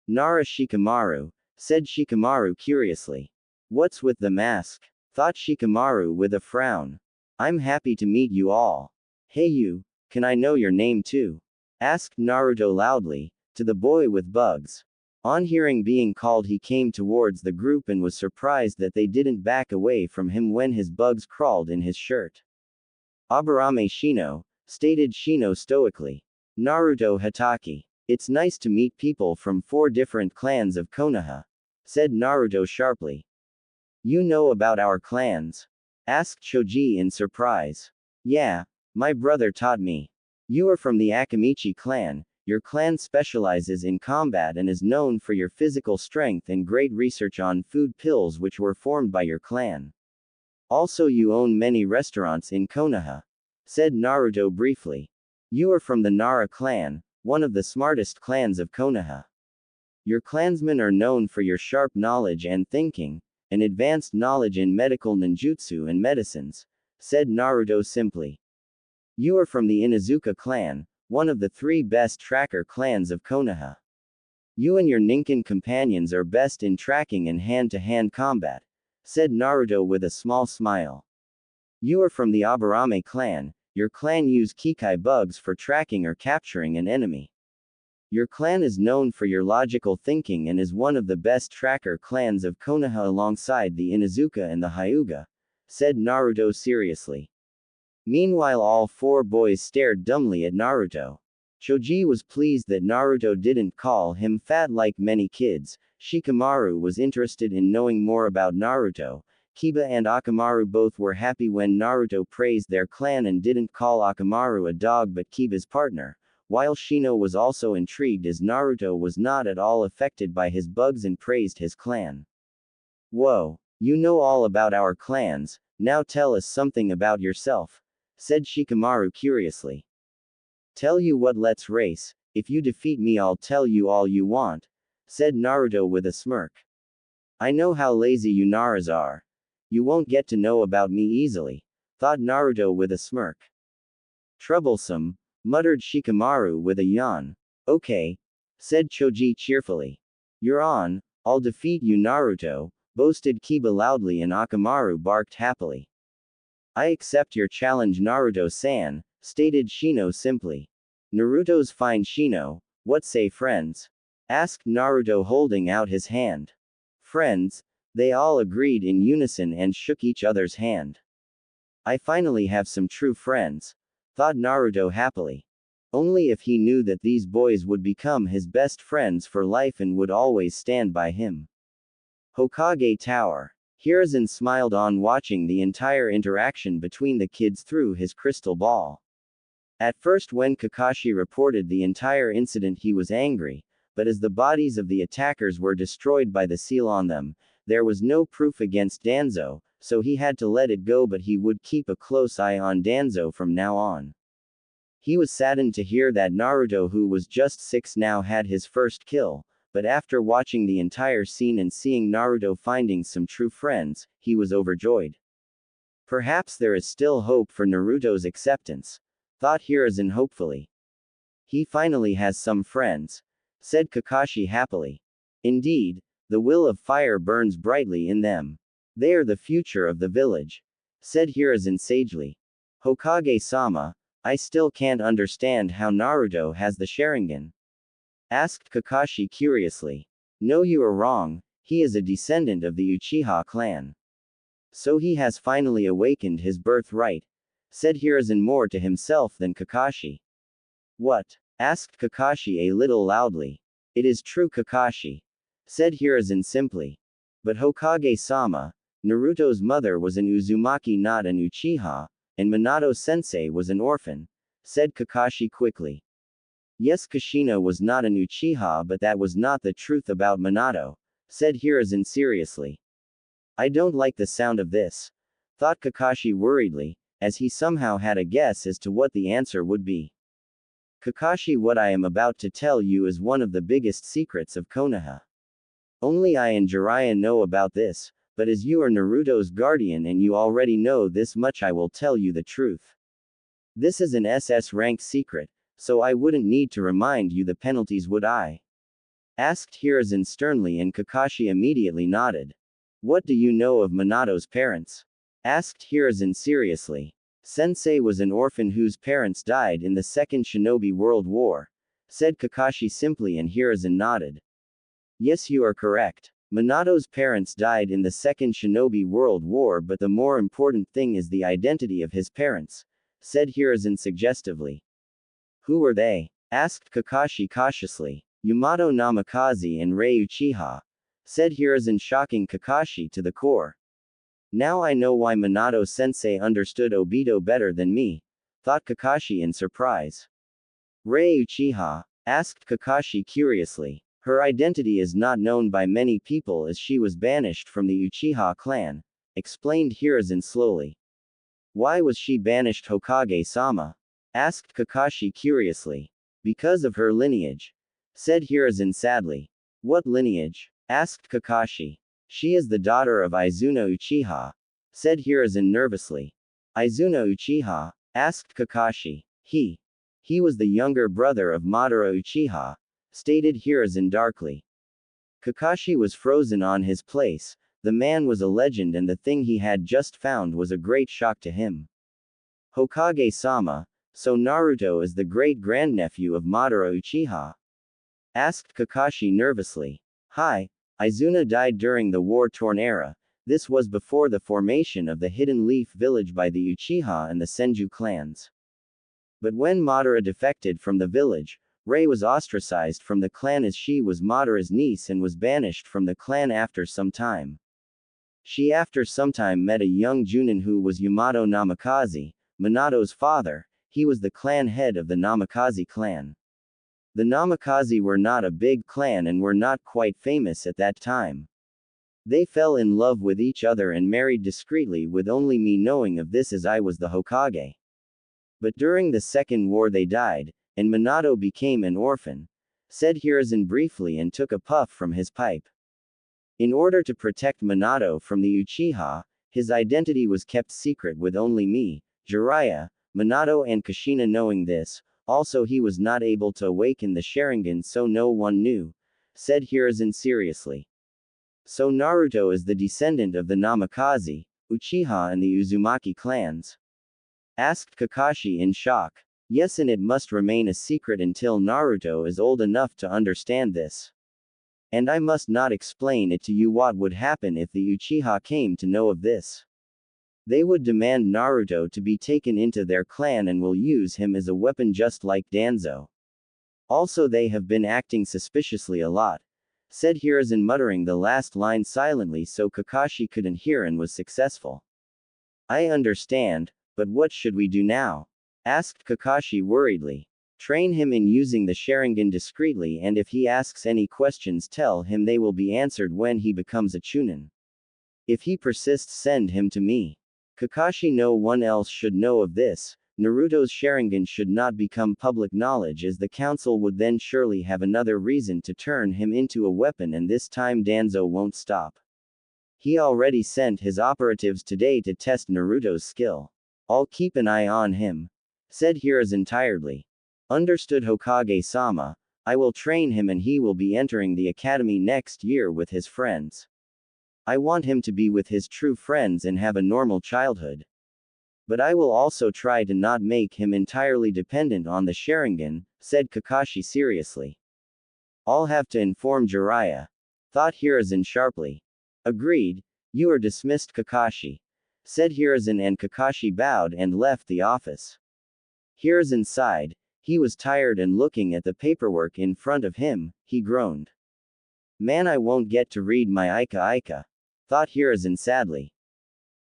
Nara Shikamaru, said Shikamaru curiously. What's with the mask? Thought Shikamaru with a frown. I'm happy to meet you all. Hey you, can I know your name too? Asked Naruto loudly, to the boy with bugs. On hearing being called, he came towards the group and was surprised that they didn't back away from him when his bugs crawled in his shirt. Aburame Shino, stated Shino stoically. Naruto Hatake. It's nice to meet people from 4 different clans of Konoha, said Naruto sharply. You know about our clans? Asked Choji in surprise. Yeah, my brother taught me. You are from the Akamichi clan. Your clan specializes in combat and is known for your physical strength and great research on food pills which were formed by your clan. Also, you own many restaurants in Konoha, said Naruto briefly. You are from the Nara clan. one of the smartest clans of Konoha. Your clansmen are known for your sharp knowledge and thinking, and advanced knowledge in medical ninjutsu and medicines, said Naruto simply. You are from the Inuzuka clan, one of the 3 best tracker clans of Konoha. You and your Ninken companions are best in tracking and hand-to-hand combat, said Naruto with a small smile. You are from the Aburame clan, your clan use Kikai bugs for tracking or capturing an enemy. Your clan is known for your logical thinking and is one of the best tracker clans of Konoha alongside the Inuzuka and the Hyuga, said Naruto seriously. Meanwhile all 4 boys stared dumbly at Naruto. Choji was pleased that Naruto didn't call him fat like many kids. Shikamaru was interested in knowing more about Naruto. Kiba and Akamaru both were happy when Naruto praised their clan and didn't call Akamaru a dog but Kiba's partner, while Shino was also intrigued as Naruto was not at all affected by his bugs and praised his clan. Whoa, you know all about our clans, now tell us something about yourself, said Shikamaru curiously. Tell you what, let's race. If you defeat me I'll tell you all you want, said Naruto with a smirk. I know how lazy you Naras are. You won't get to know about me easily, thought Naruto with a smirk. Troublesome, muttered Shikamaru with a yawn. Okay, said Choji cheerfully. You're on, I'll defeat you Naruto, boasted Kiba loudly and Akamaru barked happily. I accept your challenge Naruto-san, stated Shino simply. Naruto's fine Shino, what say friends? Asked Naruto holding out his hand. Friends, they all agreed in unison and shook each other's hand. I finally have some true friends, thought Naruto happily. Only if he knew that these boys would become his best friends for life and would always stand by him. Hokage Tower. Hiruzen smiled on watching the entire interaction between the kids through his crystal ball. At first when Kakashi reported the entire incident he was angry, but as the bodies of the attackers were destroyed by the seal on them, there was no proof against Danzo, so he had to let it go but he would keep a close eye on Danzo from now on. He was saddened to hear that Naruto who was just 6 now had his first kill, but after watching the entire scene and seeing Naruto finding some true friends, he was overjoyed. Perhaps there is still hope for Naruto's acceptance, thought Hiruzen hopefully. He finally has some friends, said Kakashi happily. Indeed, the will of fire burns brightly in them. They are the future of the village, said Hiruzen sagely. Hokage-sama, I still can't understand how Naruto has the Sharingan, asked Kakashi curiously. No, you are wrong, he is a descendant of the Uchiha clan. So he has finally awakened his birthright, said Hiruzen more to himself than Kakashi. What? Asked Kakashi a little loudly. It is true Kakashi, said Hiruzen simply. But Hokage-sama, Naruto's mother was an Uzumaki not an Uchiha, and Minato-sensei was an orphan, said Kakashi quickly. Yes, Kushina was not an Uchiha but that was not the truth about Minato, said Hiruzen seriously. I don't like the sound of this, thought Kakashi worriedly, as he somehow had a guess as to what the answer would be. Kakashi, what I am about to tell you is one of the biggest secrets of Konoha. Only I and Jiraiya know about this, but as you are Naruto's guardian and you already know this much I will tell you the truth. This is an SS rank secret, so I wouldn't need to remind you the penalties would I? Asked Hiruzen sternly and Kakashi immediately nodded. What do you know of Minato's parents? Asked Hiruzen seriously. Sensei was an orphan whose parents died in the Second Shinobi World War, said Kakashi simply and Hiruzen nodded. Yes, you are correct. Minato's parents died in the Second Shinobi World War but the more important thing is the identity of his parents, said Hiruzen suggestively. Who were they? Asked Kakashi cautiously. Yamato Namikaze and Rei Uchiha, said Hiruzen shocking Kakashi to the core. Now I know why Minato-sensei understood Obito better than me, thought Kakashi in surprise. Rei Uchiha? Asked Kakashi curiously. Her identity is not known by many people as she was banished from the Uchiha clan, explained Hiruzen slowly. Why was she banished Hokage-sama? Asked Kakashi curiously. Because of her lineage, said Hiruzen sadly. What lineage? Asked Kakashi. She is the daughter of Izuno Uchiha, said Hiruzen nervously. Izuno Uchiha? Asked Kakashi. He was the younger brother of Madara Uchiha, stated Hiruzen darkly. Kakashi was frozen on his place. The man was a legend and the thing he had just found was a great shock to him. Hokage-sama, so Naruto is the great-grandnephew of Madara Uchiha? Asked Kakashi nervously. Hi, Izuna died during the war-torn era. This was before the formation of the Hidden Leaf Village by the Uchiha and the Senju clans. But when Madara defected from the village, Rei was ostracized from the clan as she was Madara's niece and was banished from the clan after some time. She after some time met a young Junin who was Yamato Namikaze, Minato's father. He was the clan head of the Namikaze clan. The Namikaze were not a big clan and were not quite famous at that time. They fell in love with each other and married discreetly with only me knowing of this as I was the Hokage. But during the Second War they died, and Minato became an orphan, said Hiruzen briefly and took a puff from his pipe. In order to protect Minato from the Uchiha, his identity was kept secret with only me, Jiraiya, Minato and Kushina knowing this. Also he was not able to awaken the Sharingan so no one knew, said Hiruzen seriously. So Naruto is the descendant of the Namikaze, Uchiha and the Uzumaki clans? Asked Kakashi in shock. Yes, and it must remain a secret until Naruto is old enough to understand this. And I must not explain it to you what would happen if the Uchiha came to know of this. They would demand Naruto to be taken into their clan and will use him as a weapon just like Danzo. Also they have been acting suspiciously a lot, said Hiruzen muttering the last line silently so Kakashi couldn't hear and was successful. I understand, but what should we do now? Asked Kakashi worriedly. Train him in using the Sharingan discreetly and if he asks any questions tell him they will be answered when he becomes a Chunin. If he persists send him to me. Kakashi no one else should know of this. Naruto's Sharingan should not become public knowledge as the council would then surely have another reason to turn him into a weapon and this time Danzo won't stop. He already sent his operatives today to test Naruto's skill. I'll keep an eye on him, said Hiruzen tiredly. Understood Hokage-sama, I will train him and he will be entering the academy next year with his friends. I want him to be with his true friends and have a normal childhood. But I will also try to not make him entirely dependent on the Sharingan, said Kakashi seriously. I'll have to inform Jiraiya, thought Hiruzen sharply. Agreed, you are dismissed Kakashi, said Hiruzen and Kakashi bowed and left the office. Hiruzen sighed. He was tired and looking at the paperwork in front of him, he groaned. Man, I won't get to read my Aika, thought Hiruzen sadly.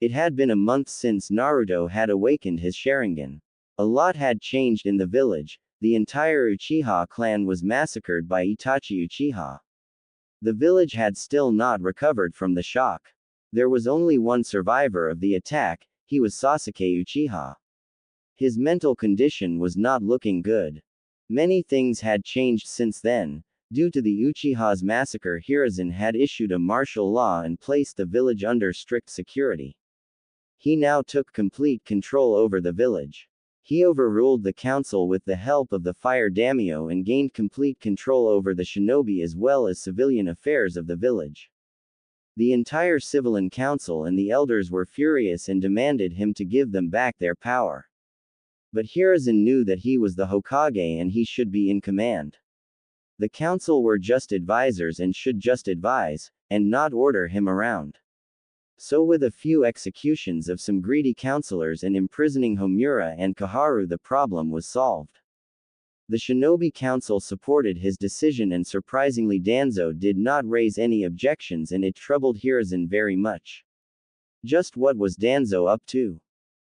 It had been a month since Naruto had awakened his Sharingan. A lot had changed in the village. The entire Uchiha clan was massacred by Itachi Uchiha. The village had still not recovered from the shock. There was only one survivor of the attack, he was Sasuke Uchiha. His mental condition was not looking good. Many things had changed since then. Due to the Uchiha's massacre, Hiruzen had issued a martial law and placed the village under strict security. He now took complete control over the village. He overruled the council with the help of the fire daimyo and gained complete control over the shinobi as well as civilian affairs of the village. The entire civilian council and the elders were furious and demanded him to give them back their power. But Hiruzen knew that he was the Hokage and he should be in command. The council were just advisors and should just advise, and not order him around. So with a few executions of some greedy counselors and imprisoning Homura and Kaharu the problem was solved. The Shinobi Council supported his decision and surprisingly Danzo did not raise any objections and it troubled Hiruzen very much. Just what was Danzo up to?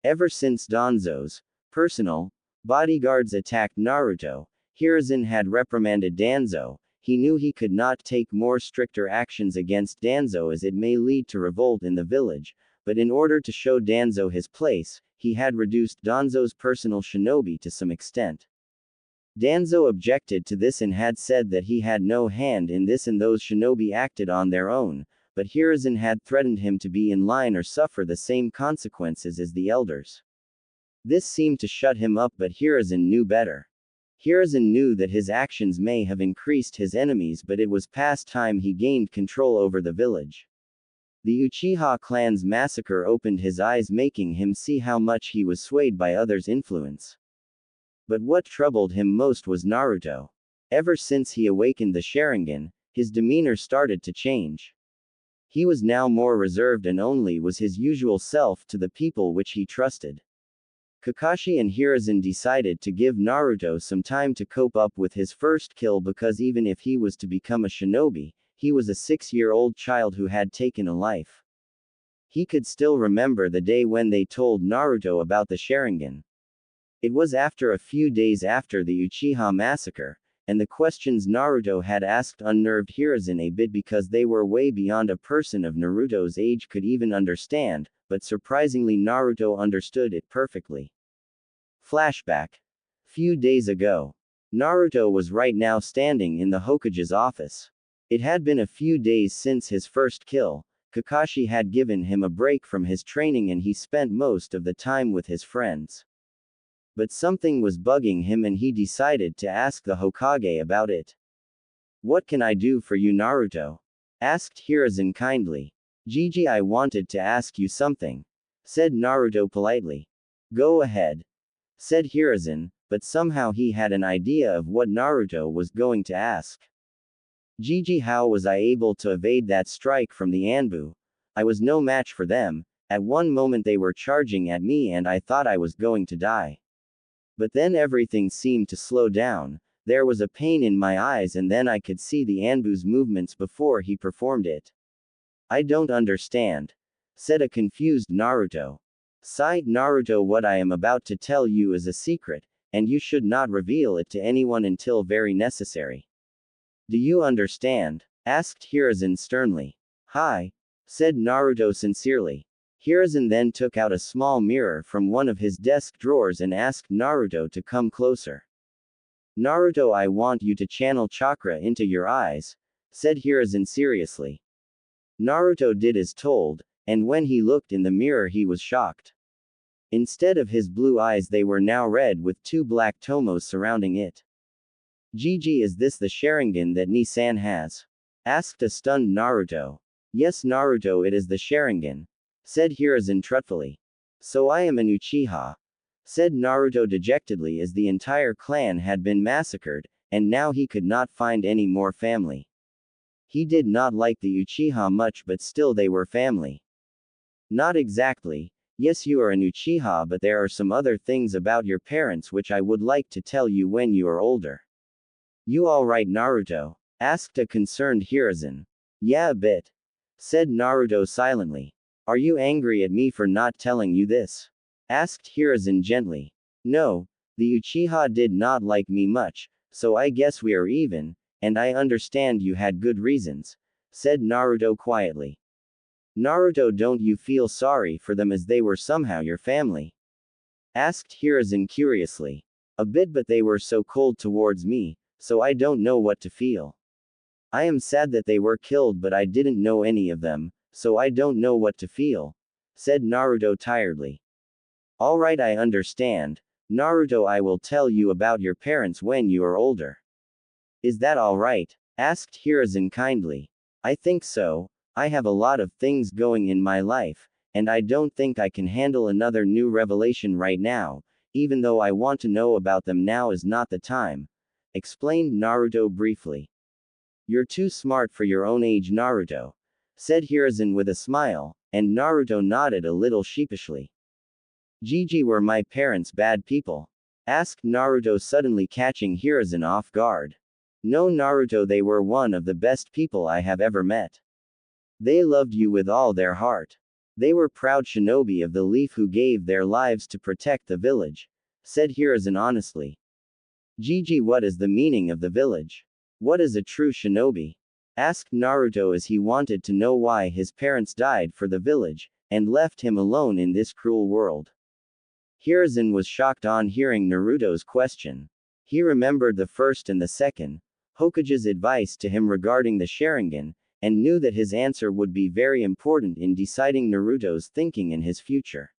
Ever since Danzo's personal bodyguards attacked Naruto, Hiruzen had reprimanded Danzo. He knew he could not take more stricter actions against Danzo as it may lead to revolt in the village, but in order to show Danzo his place, he had reduced Danzo's personal shinobi to some extent. Danzo objected to this and had said that he had no hand in this and those shinobi acted on their own, but Hiruzen had threatened him to be in line or suffer the same consequences as the elders. This seemed to shut him up, but Hiruzen knew better. Hiruzen knew that his actions may have increased his enemies, but it was past time he gained control over the village. The Uchiha clan's massacre opened his eyes, making him see how much he was swayed by others' influence. But what troubled him most was Naruto. Ever since he awakened the Sharingan, his demeanor started to change. He was now more reserved and only was his usual self to the people which he trusted. Kakashi and Hiruzen decided to give Naruto some time to cope up with his first kill, because even if he was to become a shinobi, he was a 6-year-old child who had taken a life. He could still remember the day when they told Naruto about the Sharingan. It was after a few days after the Uchiha massacre, and the questions Naruto had asked unnerved Hiruzen a bit because they were way beyond a person of Naruto's age could even understand, but surprisingly Naruto understood it perfectly. Flashback. Few days ago. Naruto was right now standing in the Hokage's office. It had been a few days since his first kill. Kakashi had given him a break from his training and he spent most of the time with his friends. But something was bugging him and he decided to ask the Hokage about it. "What can I do for you, Naruto?" asked Hiruzen kindly. "Gigi, I wanted to ask you something," said Naruto politely. "Go ahead," said Hiruzen, but somehow he had an idea of what Naruto was going to ask. "Gigi, how was I able to evade that strike from the Anbu? I was no match for them. At one moment they were charging at me and I thought I was going to die. But then everything seemed to slow down, there was a pain in my eyes and then I could see the Anbu's movements before he performed it." "I don't understand," said a confused Naruto. Sighed Naruto, "What I am about to tell you is a secret, and you should not reveal it to anyone until very necessary. Do you understand?" asked Hiruzen sternly. "Hi," said Naruto sincerely. Hiruzen then took out a small mirror from one of his desk drawers and asked Naruto to come closer. "Naruto, I want you to channel chakra into your eyes," said Hiruzen seriously. Naruto did as told, and when he looked in the mirror he was shocked. Instead of his blue eyes they were now red with 2 black tomos surrounding it. "Gigi, is this the Sharingan that Ni-san has?" asked a stunned Naruto. "Yes, Naruto, it is the Sharingan," said Hiruzen truthfully. "So I am an Uchiha," said Naruto dejectedly, as the entire clan had been massacred, and now he could not find any more family. He did not like the Uchiha much, but still they were family. "Not exactly. Yes, you are an Uchiha, but there are some other things about your parents which I would like to tell you when you are older." "You alright, Naruto?" asked a concerned Hiruzen. "Yeah, a bit," said Naruto silently. "Are you angry at me for not telling you this?" asked Hiruzen gently. "No, the Uchiha did not like me much, so I guess we are even, and I understand you had good reasons," said Naruto quietly. "Naruto, don't you feel sorry for them as they were somehow your family?" asked Hiruzen curiously. "A bit, but they were so cold towards me, so I don't know what to feel. I am sad that they were killed, but I didn't know any of them, so I don't know what to feel," said Naruto tiredly. "Alright, I understand. Naruto, I will tell you about your parents when you are older. Is that alright?" asked Hiruzen kindly. "I think so. I have a lot of things going in my life, and I don't think I can handle another new revelation right now, even though I want to know about them. Now is not the time," explained Naruto briefly. "You're too smart for your own age, Naruto," said Hiruzen with a smile, and Naruto nodded a little sheepishly. "Gigi, were my parents bad people?" asked Naruto, suddenly catching Hiruzen off guard. "No, Naruto, they were one of the best people I have ever met. They loved you with all their heart. They were proud shinobi of the leaf who gave their lives to protect the village," said Hiruzen honestly. "Gigi, what is the meaning of the village? What is a true shinobi?" asked Naruto, as he wanted to know why his parents died for the village, and left him alone in this cruel world. Hiruzen was shocked on hearing Naruto's question. He remembered the first and the second Hokage's advice to him regarding the Sharingan, and knew that his answer would be very important in deciding Naruto's thinking in his future.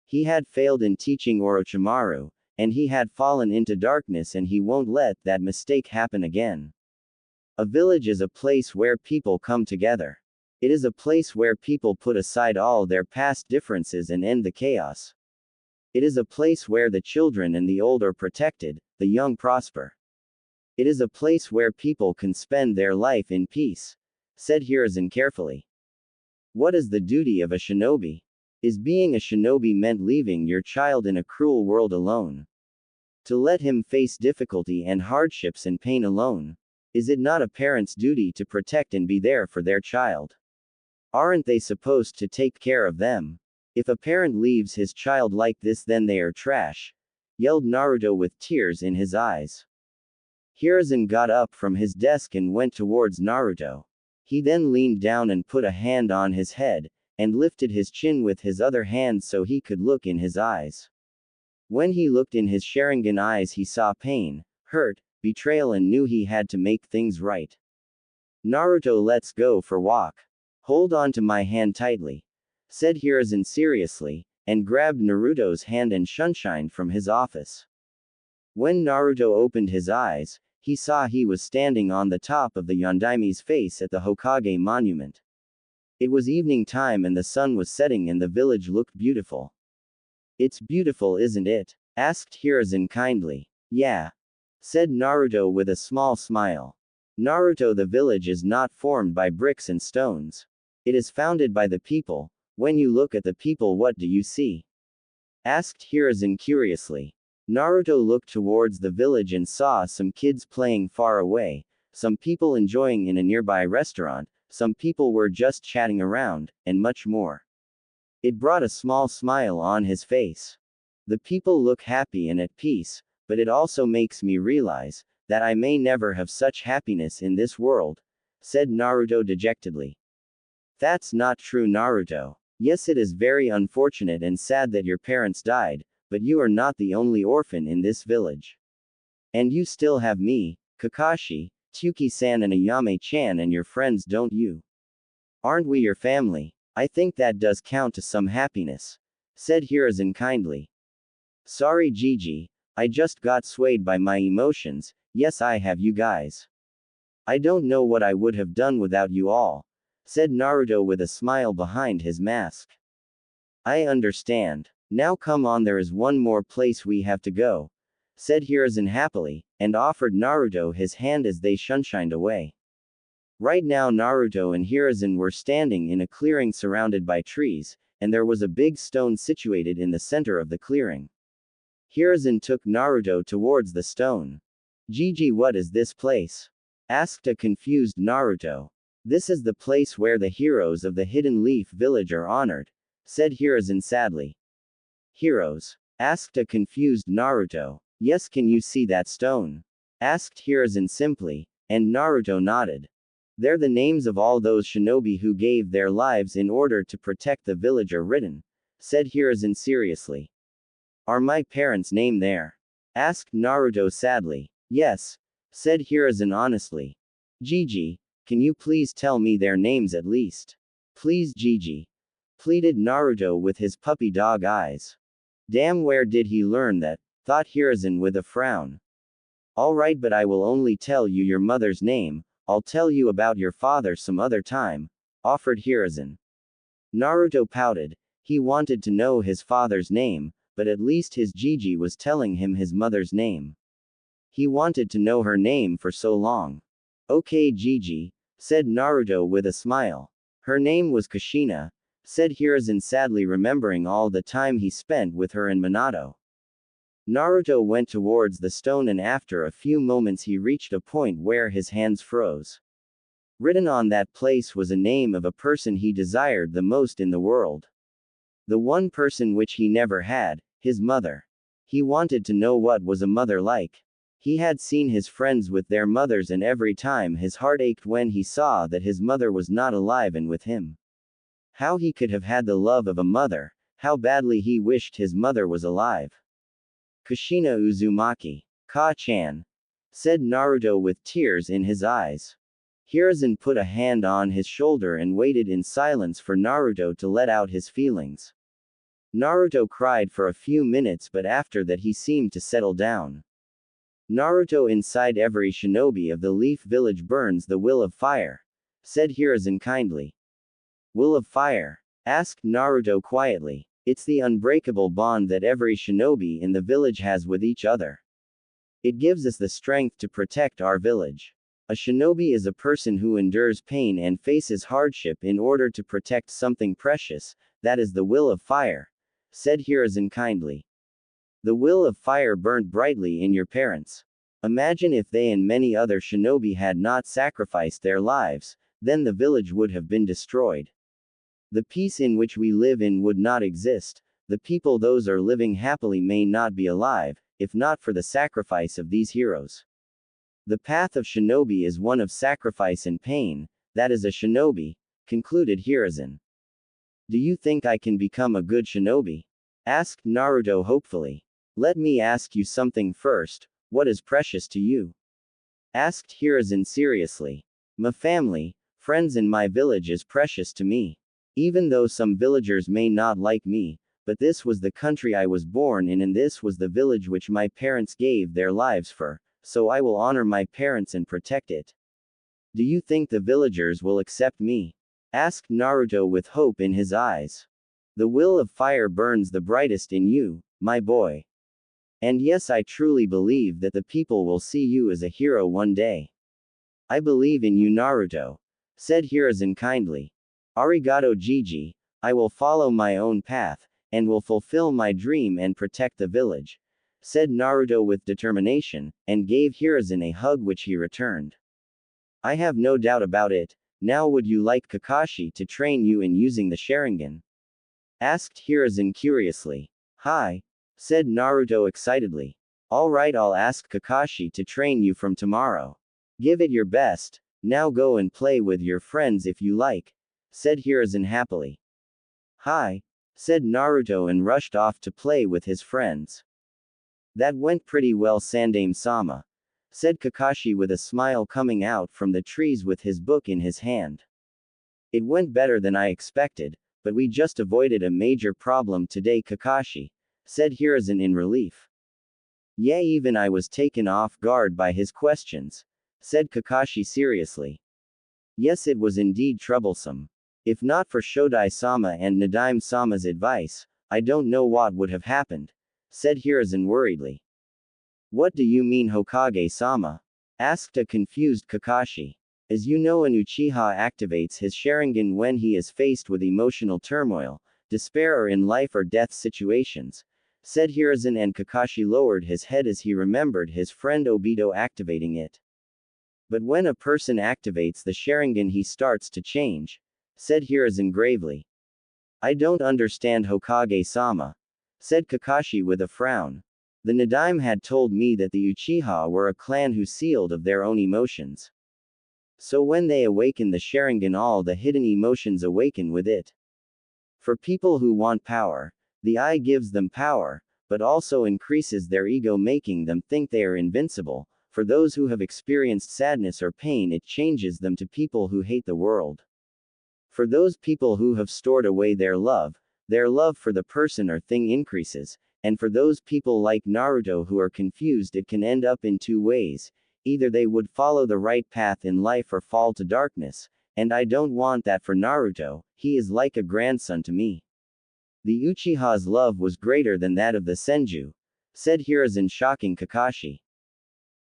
He had failed in teaching Orochimaru, and he had fallen into darkness, and he won't let that mistake happen again. A village is a place where people come together. It is a place where people put aside all their past differences and end the chaos. It is a place where the children and the old are protected, the young prosper. It is a place where people can spend their life in peace, said Hiruzen carefully. What is the duty of a shinobi? Is being a shinobi meant leaving your child in a cruel world alone? To let him face difficulty and hardships and pain alone? Is it not a parent's duty to protect and be there for their child? Aren't they supposed to take care of them? If a parent leaves his child like this, then they are trash, yelled Naruto with tears in his eyes. Hiruzen got up from his desk and went towards Naruto. He then leaned down and put a hand on his head, and lifted his chin with his other hand so he could look in his eyes. When he looked in his Sharingan eyes, he saw pain, hurt, betrayal, and knew he had to make things right. Naruto, let's go for walk. Hold on to my hand tightly, said Hiruzen seriously, and grabbed Naruto's hand and Sunshine from his office. When Naruto opened his eyes, he saw he was standing on the top of the Yondaime's face at the Hokage monument. It was evening time and the sun was setting and the village looked beautiful. It's beautiful, isn't it? Asked Hiruzen kindly. Yeah, said Naruto with a small smile. Naruto, the village is not formed by bricks and stones. It is founded by the people. When you look at the people, what do you see? Asked Hiruzen curiously. Naruto looked towards the village and saw some kids playing far away, some people enjoying in a nearby restaurant, some people were just chatting around, and much more. It brought a small smile on his face. The people look happy and at peace, but it also makes me realize that I may never have such happiness in this world, said Naruto dejectedly. That's not true, Naruto. Yes, it is very unfortunate and sad that your parents died, but you are not the only orphan in this village. And you still have me, Kakashi, Tsuki-san, and Ayame-chan and your friends, don't you? Aren't we your family? I think that does count to some happiness, said Hiruzen kindly. Sorry, Gigi, I just got swayed by my emotions. Yes, I have you guys. I don't know what I would have done without you all, said Naruto with a smile behind his mask. I understand. Now come on, there is one more place we have to go, said Hiruzen happily, and offered Naruto his hand as they sunshined away. Right now Naruto and Hiruzen were standing in a clearing surrounded by trees, and there was a big stone situated in the center of the clearing. Hiruzen took Naruto towards the stone. Gigi, what is this place? Asked a confused Naruto. This is the place where the heroes of the Hidden Leaf Village are honored, said Hiruzen sadly. Heroes? Asked a confused Naruto. Yes, can you see that stone? Asked Hiruzen simply, and Naruto nodded. They're the names of all those shinobi who gave their lives in order to protect the village are written, said Hiruzen seriously. Are my parents' name there? Asked Naruto sadly. Yes, said Hiruzen honestly. Gigi, can you please tell me their names at least? Please, Gigi, pleaded Naruto with his puppy dog eyes. Damn, where did he learn that? Thought Hiruzen with a frown. Alright, but I will only tell you your mother's name. I'll tell you about your father some other time, offered Hiruzen. Naruto pouted. He wanted to know his father's name, but at least his Gigi was telling him his mother's name. He wanted to know her name for so long. Okay, Gigi, said Naruto with a smile. Her name was Kushina, said Hiruzen sadly, remembering all the time he spent with her in Minato. Naruto went towards the stone and after a few moments he reached a point where his hands froze. Written on that place was a name of a person he desired the most in the world. The one person which he never had, his mother. He wanted to know what was a mother like. He had seen his friends with their mothers and every time his heart ached when he saw that his mother was not alive and with him. How he could have had the love of a mother, how badly he wished his mother was alive. Kushina Uzumaki. Ka-chan, said Naruto with tears in his eyes. Hiruzen put a hand on his shoulder and waited in silence for Naruto to let out his feelings. Naruto cried for a few minutes, but after that he seemed to settle down. Naruto, inside every shinobi of the Leaf Village burns the will of fire, said Hiruzen kindly. Will of fire? Asked Naruto quietly. It's the unbreakable bond that every shinobi in the village has with each other. It gives us the strength to protect our village. A shinobi is a person who endures pain and faces hardship in order to protect something precious, that is the will of fire, said Hiruzen kindly. The will of fire burnt brightly in your parents. Imagine if they and many other shinobi had not sacrificed their lives, then the village would have been destroyed. The peace in which we live in would not exist, the people those are living happily may not be alive, if not for the sacrifice of these heroes. The path of shinobi is one of sacrifice and pain, that is a shinobi, concluded Hiruzen. Do you think I can become a good shinobi? Asked Naruto hopefully. Let me ask you something first, what is precious to you? Asked Hiruzen seriously. My family, friends and my village is precious to me. Even though some villagers may not like me, but this was the country I was born in and this was the village which my parents gave their lives for, so I will honor my parents and protect it. Do you think the villagers will accept me? Asked Naruto with hope in his eyes. The will of fire burns the brightest in you, my boy. And yes, I truly believe that the people will see you as a hero one day. I believe in you, Naruto, said Hiruzen kindly. Arigato Gigi, I will follow my own path, and will fulfill my dream and protect the village, said Naruto with determination, and gave Hiruzen a hug which he returned. I have no doubt about it. Now would you like Kakashi to train you in using the Sharingan? Asked Hiruzen curiously. Hi, said Naruto excitedly. Alright, I'll ask Kakashi to train you from tomorrow. Give it your best. Now go and play with your friends if you like, said Hiruzen happily. Hi, said Naruto and rushed off to play with his friends. That went pretty well, Sandaime-sama, said Kakashi with a smile coming out from the trees with his book in his hand. It went better than I expected, but we just avoided a major problem today, Kakashi, said Hiruzen in relief. Yeah, even I was taken off guard by his questions, said Kakashi seriously. Yes, it was indeed troublesome. If not for Shodai-sama and Nadaime-sama's advice, I don't know what would have happened, said Hiruzen worriedly. What do you mean, Hokage-sama? Asked a confused Kakashi. As you know, an Uchiha activates his Sharingan when he is faced with emotional turmoil, despair or in life or death situations, said Hiruzen, and Kakashi lowered his head as he remembered his friend Obito activating it. But when a person activates the Sharingan he starts to change, said Hiruzen gravely. I don't understand, Hokage-sama, said Kakashi with a frown. The Nadaime had told me that the Uchiha were a clan who sealed of their own emotions. So when they awaken the Sharingan, all the hidden emotions awaken with it. For people who want power, the eye gives them power, but also increases their ego, making them think they are invincible. For those who have experienced sadness or pain, it changes them to people who hate the world. For those people who have stored away their love for the person or thing increases, and for those people like Naruto who are confused, it can end up in two ways. Either they would follow the right path in life or fall to darkness, and I don't want that for Naruto. He is like a grandson to me. The Uchiha's love was greater than that of the Senju, said Hiruzen, shocking Kakashi.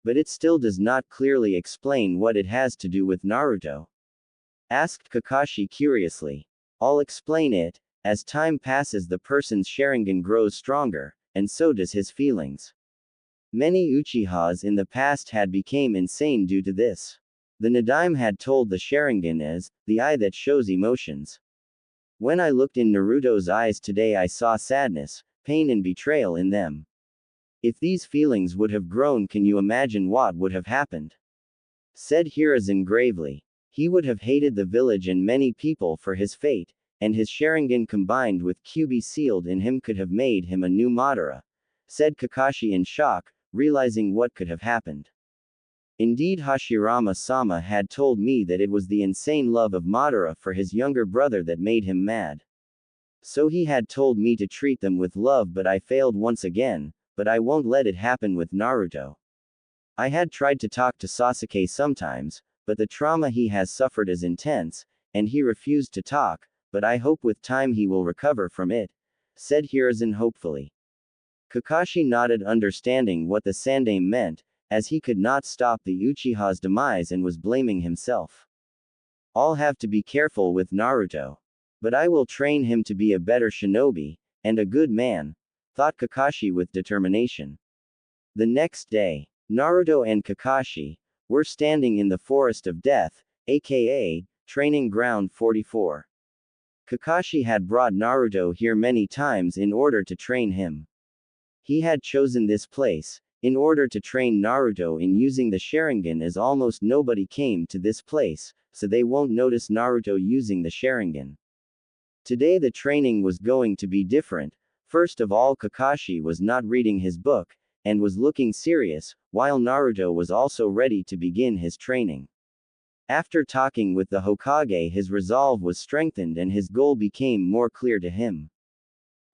But it still does not clearly explain what it has to do with Naruto. Asked Kakashi curiously. I'll explain it. As time passes, the person's Sharingan grows stronger, and so does his feelings. Many Uchihas in the past had become insane due to this. The Nadaime had told the Sharingan is the eye that shows emotions. When I looked in Naruto's eyes today, I saw sadness, pain and betrayal in them. If these feelings would have grown, can you imagine what would have happened? Said Hiruzen gravely. He would have hated the village and many people for his fate, and his Sharingan combined with Kyuubi sealed in him could have made him a new Madara, said Kakashi in shock, realizing what could have happened. Indeed, Hashirama-sama had told me that it was the insane love of Madara for his younger brother that made him mad. So he had told me to treat them with love, but I failed once again, but I won't let it happen with Naruto. I had tried to talk to Sasuke sometimes, but the trauma he has suffered is intense, and he refused to talk, but I hope with time he will recover from it, said Hiruzen hopefully. Kakashi nodded, understanding what the Sandaime meant, as he could not stop the Uchiha's demise and was blaming himself. I'll have to be careful with Naruto. But I will train him to be a better shinobi, and a good man, thought Kakashi with determination. The next day, Naruto and Kakashi were standing in the Forest of Death, aka Training Ground 44. Kakashi had brought Naruto here many times in order to train him. He had chosen this place in order to train Naruto in using the Sharingan, as almost nobody came to this place, so they won't notice Naruto using the Sharingan. Today the training was going to be different. First of all, Kakashi was not reading his book, and was looking serious, while Naruto was also ready to begin his training. After talking with the Hokage, his resolve was strengthened and his goal became more clear to him.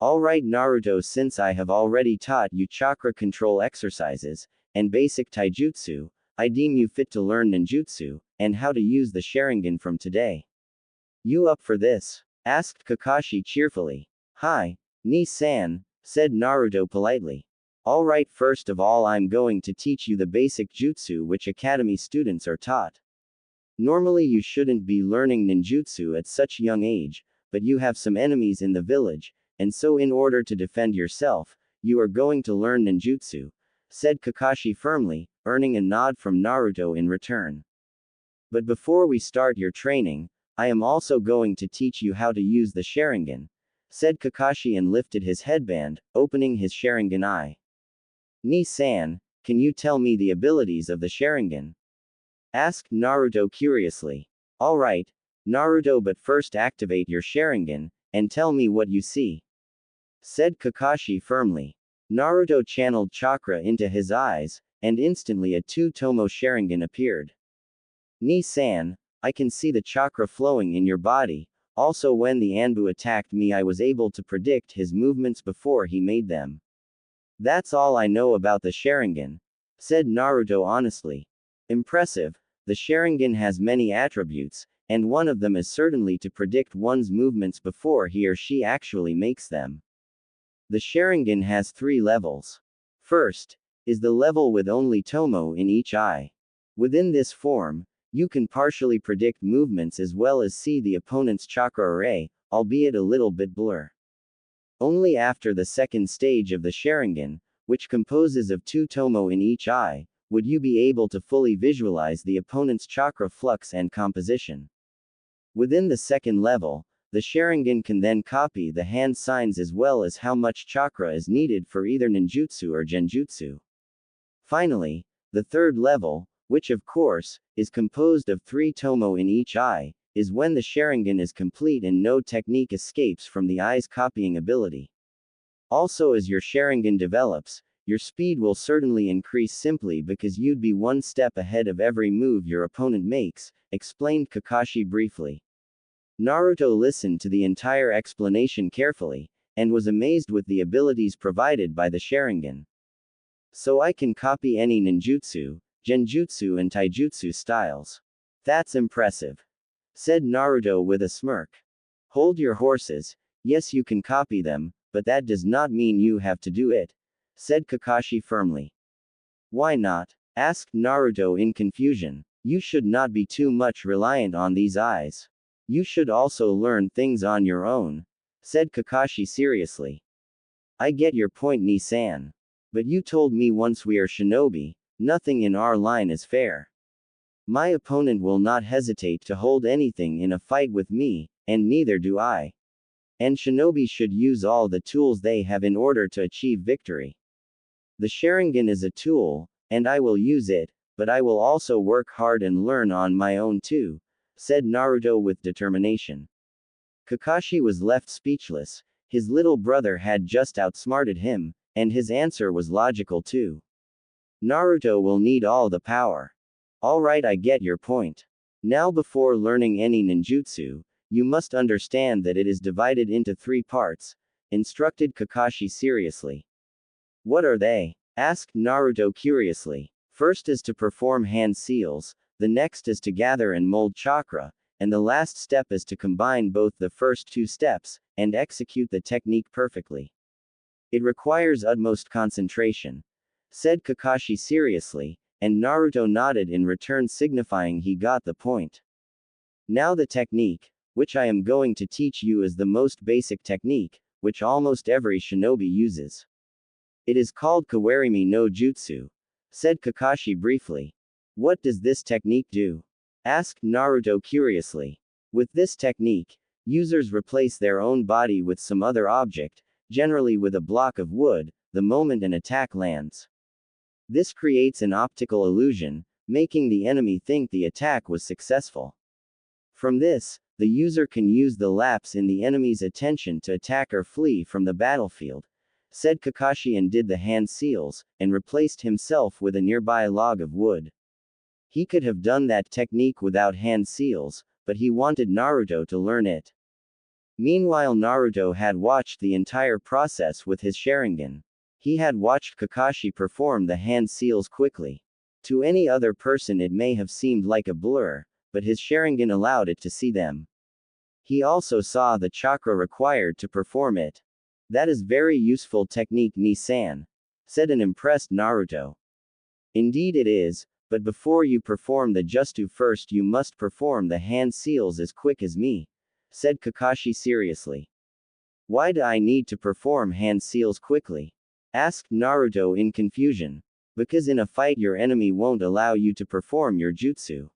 Alright Naruto, since I have already taught you chakra control exercises, and basic taijutsu, I deem you fit to learn ninjutsu, and how to use the Sharingan from today. You up for this? Asked Kakashi cheerfully. Hi, Ni-san, said Naruto politely. Alright, first of all I'm going to teach you the basic jutsu which academy students are taught. Normally you shouldn't be learning ninjutsu at such young age, but you have some enemies in the village, and so in order to defend yourself, you are going to learn ninjutsu, said Kakashi firmly, earning a nod from Naruto in return. But before we start your training, I am also going to teach you how to use the Sharingan, said Kakashi and lifted his headband, opening his Sharingan eye. Ni-san, can you tell me the abilities of the Sharingan? Asked Naruto curiously. Alright, Naruto, but first activate your Sharingan, and tell me what you see, said Kakashi firmly. Naruto channeled chakra into his eyes, and instantly a two-tomo Sharingan appeared. Ni-san, I can see the chakra flowing in your body. Also, when the Anbu attacked me, I was able to predict his movements before he made them. That's all I know about the Sharingan, said Naruto honestly. Impressive. The Sharingan has many attributes, and one of them is certainly to predict one's movements before he or she actually makes them. The Sharingan has 3 levels. First is the level with only tomo in each eye. Within this form, you can partially predict movements as well as see the opponent's chakra array, albeit a little bit blur. Only after the second stage of the Sharingan, which composes of 2 tomo in each eye, would you be able to fully visualize the opponent's chakra flux and composition. Within the second level, the Sharingan can then copy the hand signs as well as how much chakra is needed for either ninjutsu or genjutsu. Finally, the third level, which of course, is composed of 3 tomo in each eye, is when the Sharingan is complete and no technique escapes from the eye's copying ability. Also, as your Sharingan develops, your speed will certainly increase simply because you'd be one step ahead of every move your opponent makes, explained Kakashi briefly. Naruto listened to the entire explanation carefully, and was amazed with the abilities provided by the Sharingan. So I can copy any ninjutsu, genjutsu and taijutsu styles. That's impressive, said Naruto with a smirk. Hold your horses. Yes, you can copy them, but that does not mean you have to do it, said Kakashi firmly. Why not? Asked Naruto in confusion. You should not be too much reliant on these eyes. You should also learn things on your own, said Kakashi seriously. I get your point, Ni-san. But you told me once we are shinobi, nothing in our line is fair. My opponent will not hesitate to hold anything in a fight with me, and neither do I. And shinobi should use all the tools they have in order to achieve victory. The Sharingan is a tool, and I will use it, but I will also work hard and learn on my own too, said Naruto with determination. Kakashi was left speechless. His little brother had just outsmarted him, and his answer was logical too. Naruto will need all the power. Alright, I get your point. Now, before learning any ninjutsu, you must understand that it is divided into 3 parts, instructed Kakashi seriously. What are they? Asked Naruto curiously. First is to perform hand seals, the next is to gather and mold chakra, and the last step is to combine both the first 2 steps, and execute the technique perfectly. It requires utmost concentration, said Kakashi seriously, and Naruto nodded in return, signifying he got the point. Now the technique, which I am going to teach you, is the most basic technique, which almost every shinobi uses. It is called Kawarimi no Jutsu, said Kakashi briefly. What does this technique do? Asked Naruto curiously. With this technique, users replace their own body with some other object, generally with a block of wood, the moment an attack lands. This creates an optical illusion, making the enemy think the attack was successful. From this, the user can use the lapse in the enemy's attention to attack or flee from the battlefield, said Kakashi, and did the hand seals, and replaced himself with a nearby log of wood. He could have done that technique without hand seals, but he wanted Naruto to learn it. Meanwhile, Naruto had watched the entire process with his Sharingan. He had watched Kakashi perform the hand seals quickly. To any other person it may have seemed like a blur, but his Sharingan allowed it to see them. He also saw the chakra required to perform it. That is very useful technique, Ni-san, said an impressed Naruto. Indeed it is, but before you perform the jutsu first you must perform the hand seals as quick as me, said Kakashi seriously. Why do I need to perform hand seals quickly? Asked Naruto in confusion. Because in a fight your enemy won't allow you to perform your jutsu.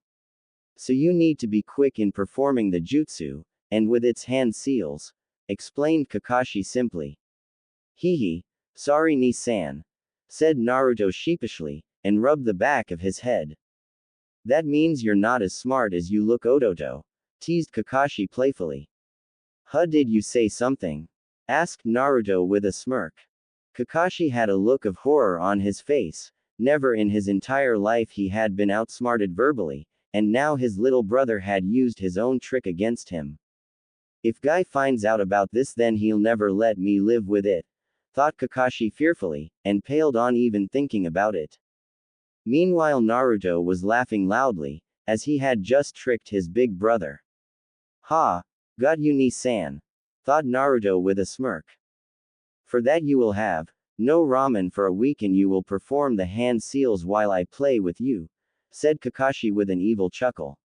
So you need to be quick in performing the jutsu, and with its hand seals, explained Kakashi simply. Hehe, sorry Ni-san, said Naruto sheepishly, and rubbed the back of his head. That means you're not as smart as you look, Odoto, teased Kakashi playfully. Huh, did you say something? Asked Naruto with a smirk. Kakashi had a look of horror on his face. Never in his entire life he had been outsmarted verbally, and now his little brother had used his own trick against him. If Guy finds out about this, then he'll never let me live with it, thought Kakashi fearfully, and paled on even thinking about it. Meanwhile, Naruto was laughing loudly, as he had just tricked his big brother. Ha! Got you, Ni-san, thought Naruto with a smirk. For that you will have no ramen for a week, and you will perform the hand seals while I play with you, said Kakashi with an evil chuckle.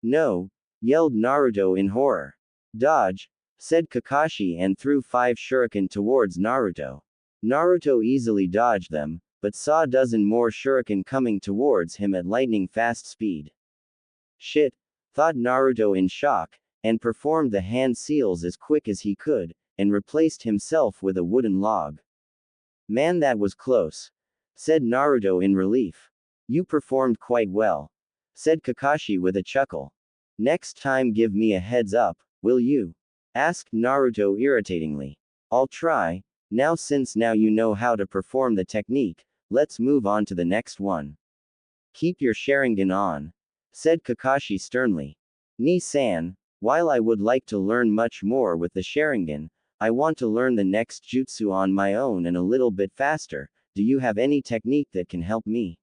No! Yelled Naruto in horror. Dodge! Said Kakashi and threw 5 shuriken towards Naruto. Naruto easily dodged them, but saw a dozen more shuriken coming towards him at lightning fast speed. Shit! Thought Naruto in shock, and performed the hand seals as quick as he could, and replaced himself with a wooden log. Man, that was close, said Naruto in relief. You performed quite well, said Kakashi with a chuckle. Next time give me a heads up, will you? Asked Naruto irritatingly. I'll try. Now, since now you know how to perform the technique, let's move on to the next one. Keep your Sharingan on, said Kakashi sternly. Ni-san, while I would like to learn much more with the Sharingan, I want to learn the next jutsu on my own and a little bit faster. Do you have any technique that can help me?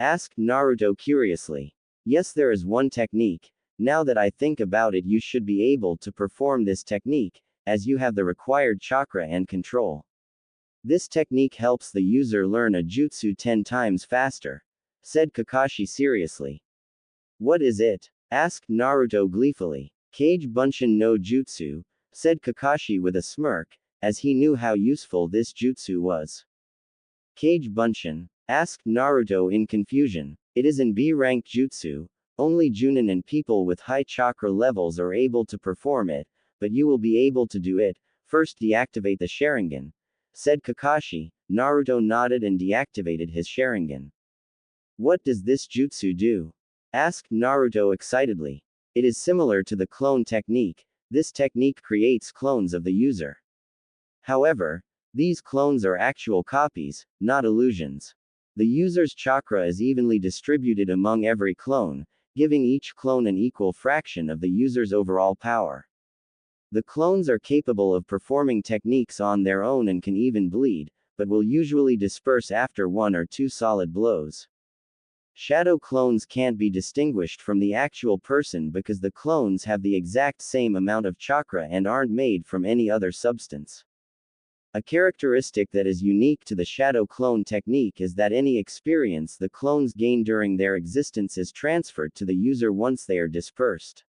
Asked Naruto curiously. Yes, there is one technique. Now that I think about it, you should be able to perform this technique, as you have the required chakra and control. This technique helps the user learn a jutsu 10 times faster, said Kakashi seriously. What is it? Asked Naruto gleefully. Kage Bunshin no Jutsu, said Kakashi with a smirk, as he knew how useful this jutsu was. Kage Bunshin? Asked Naruto in confusion. It is an B-rank jutsu. Only Junin and people with high chakra levels are able to perform it, but you will be able to do it. First deactivate the Sharingan, said Kakashi. Naruto nodded and deactivated his Sharingan. What does this jutsu do? Asked Naruto excitedly. It is similar to the clone technique. This technique creates clones of the user. However, these clones are actual copies, not illusions. The user's chakra is evenly distributed among every clone, giving each clone an equal fraction of the user's overall power. The clones are capable of performing techniques on their own and can even bleed, but will usually disperse after 1 or 2 solid blows. Shadow clones can't be distinguished from the actual person because the clones have the exact same amount of chakra and aren't made from any other substance. A characteristic that is unique to the shadow clone technique is that any experience the clones gain during their existence is transferred to the user once they are dispersed.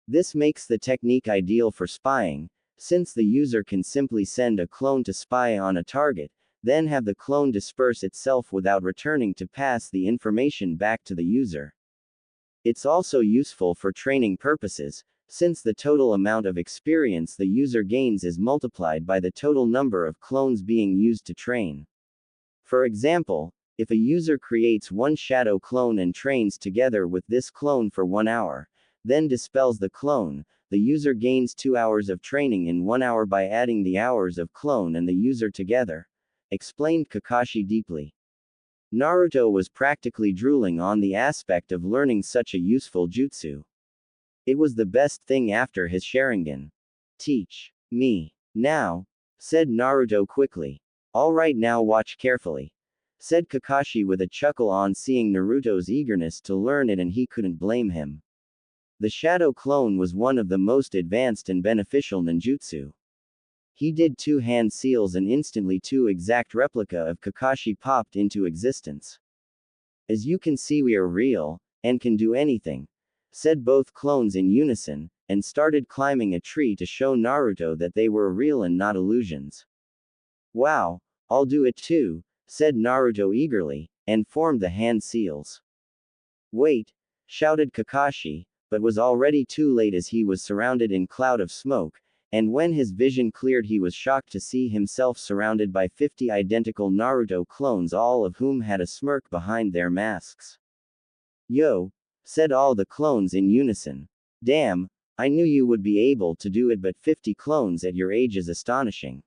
This makes the technique ideal for spying, since the user can simply send a clone to spy on a target, then have the clone disperse itself without returning to pass the information back to the user. It's also useful for training purposes, since the total amount of experience the user gains is multiplied by the total number of clones being used to train. For example, if a user creates one shadow clone and trains together with this clone for 1 hour, then dispels the clone, the user gains 2 hours of training in 1 hour by adding the hours of clone and the user together, explained Kakashi deeply. Naruto was practically drooling on the aspect of learning such a useful jutsu. It was the best thing after his Sharingan. Teach me now, said Naruto quickly. All right, now watch carefully, said Kakashi with a chuckle on seeing Naruto's eagerness to learn it, and he couldn't blame him. The shadow clone was one of the most advanced and beneficial ninjutsu. He did 2 hand seals and instantly 2 exact replica of Kakashi popped into existence. As you can see, we are real, and can do anything, said both clones in unison, and started climbing a tree to show Naruto that they were real and not illusions. Wow, I'll do it too, said Naruto eagerly, and formed the hand seals. Wait, shouted Kakashi, but was already too late as he was surrounded in cloud of smoke, and when his vision cleared he was shocked to see himself surrounded by 50 identical Naruto clones, all of whom had a smirk behind their masks. Yo, said all the clones in unison. Damn, I knew you would be able to do it, but 50 clones at your age is astonishing.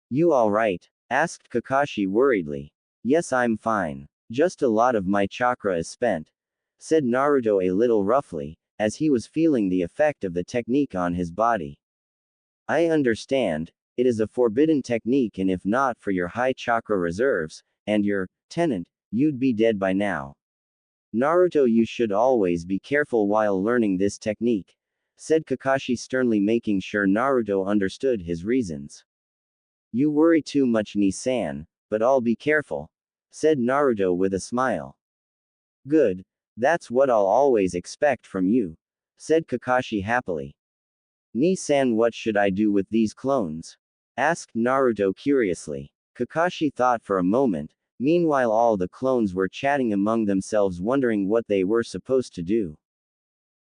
You alright? Asked Kakashi worriedly. Yes, I'm fine. Just a lot of my chakra is spent, said Naruto a little roughly, as he was feeling the effect of the technique on his body. I understand, it is a forbidden technique, and if not for your high chakra reserves, and your tenant, you'd be dead by now. Naruto, you should always be careful while learning this technique, said Kakashi sternly, making sure Naruto understood his reasons. You worry too much, Ni-san, but I'll be careful, said Naruto with a smile. Good, that's what I'll always expect from you, said Kakashi happily. Ni-san, what should I do with these clones? Asked Naruto curiously. Kakashi thought for a moment. Meanwhile, all the clones were chatting among themselves, wondering what they were supposed to do.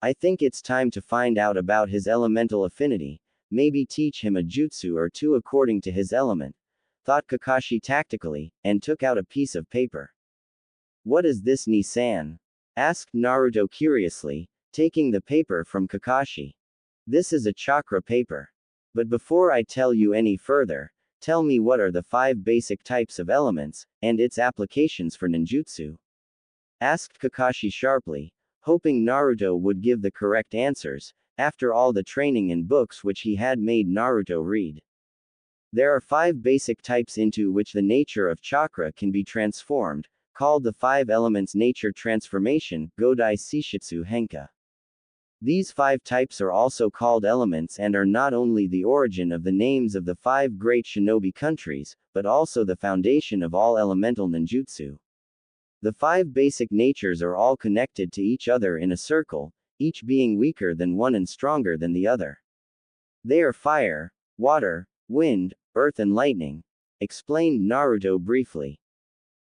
I think it's time to find out about his elemental affinity, maybe teach him a jutsu or 2 according to his element, thought Kakashi tactically, and took out a piece of paper. What is this, Ni-san? Asked Naruto curiously, taking the paper from Kakashi. This is a chakra paper. But before I tell you any further, tell me what are the 5 basic types of elements, and its applications for ninjutsu? Asked Kakashi sharply, hoping Naruto would give the correct answers, after all the training and books which he had made Naruto read. There are 5 basic types into which the nature of chakra can be transformed, called the 5 elements nature transformation, Godai Seishitsu Henka. These 5 types are also called elements and are not only the origin of the names of the 5 great shinobi countries, but also the foundation of all elemental ninjutsu. The 5 basic natures are all connected to each other in a circle, each being weaker than one and stronger than the other. They are fire, water, wind, earth and lightning, explained Naruto briefly.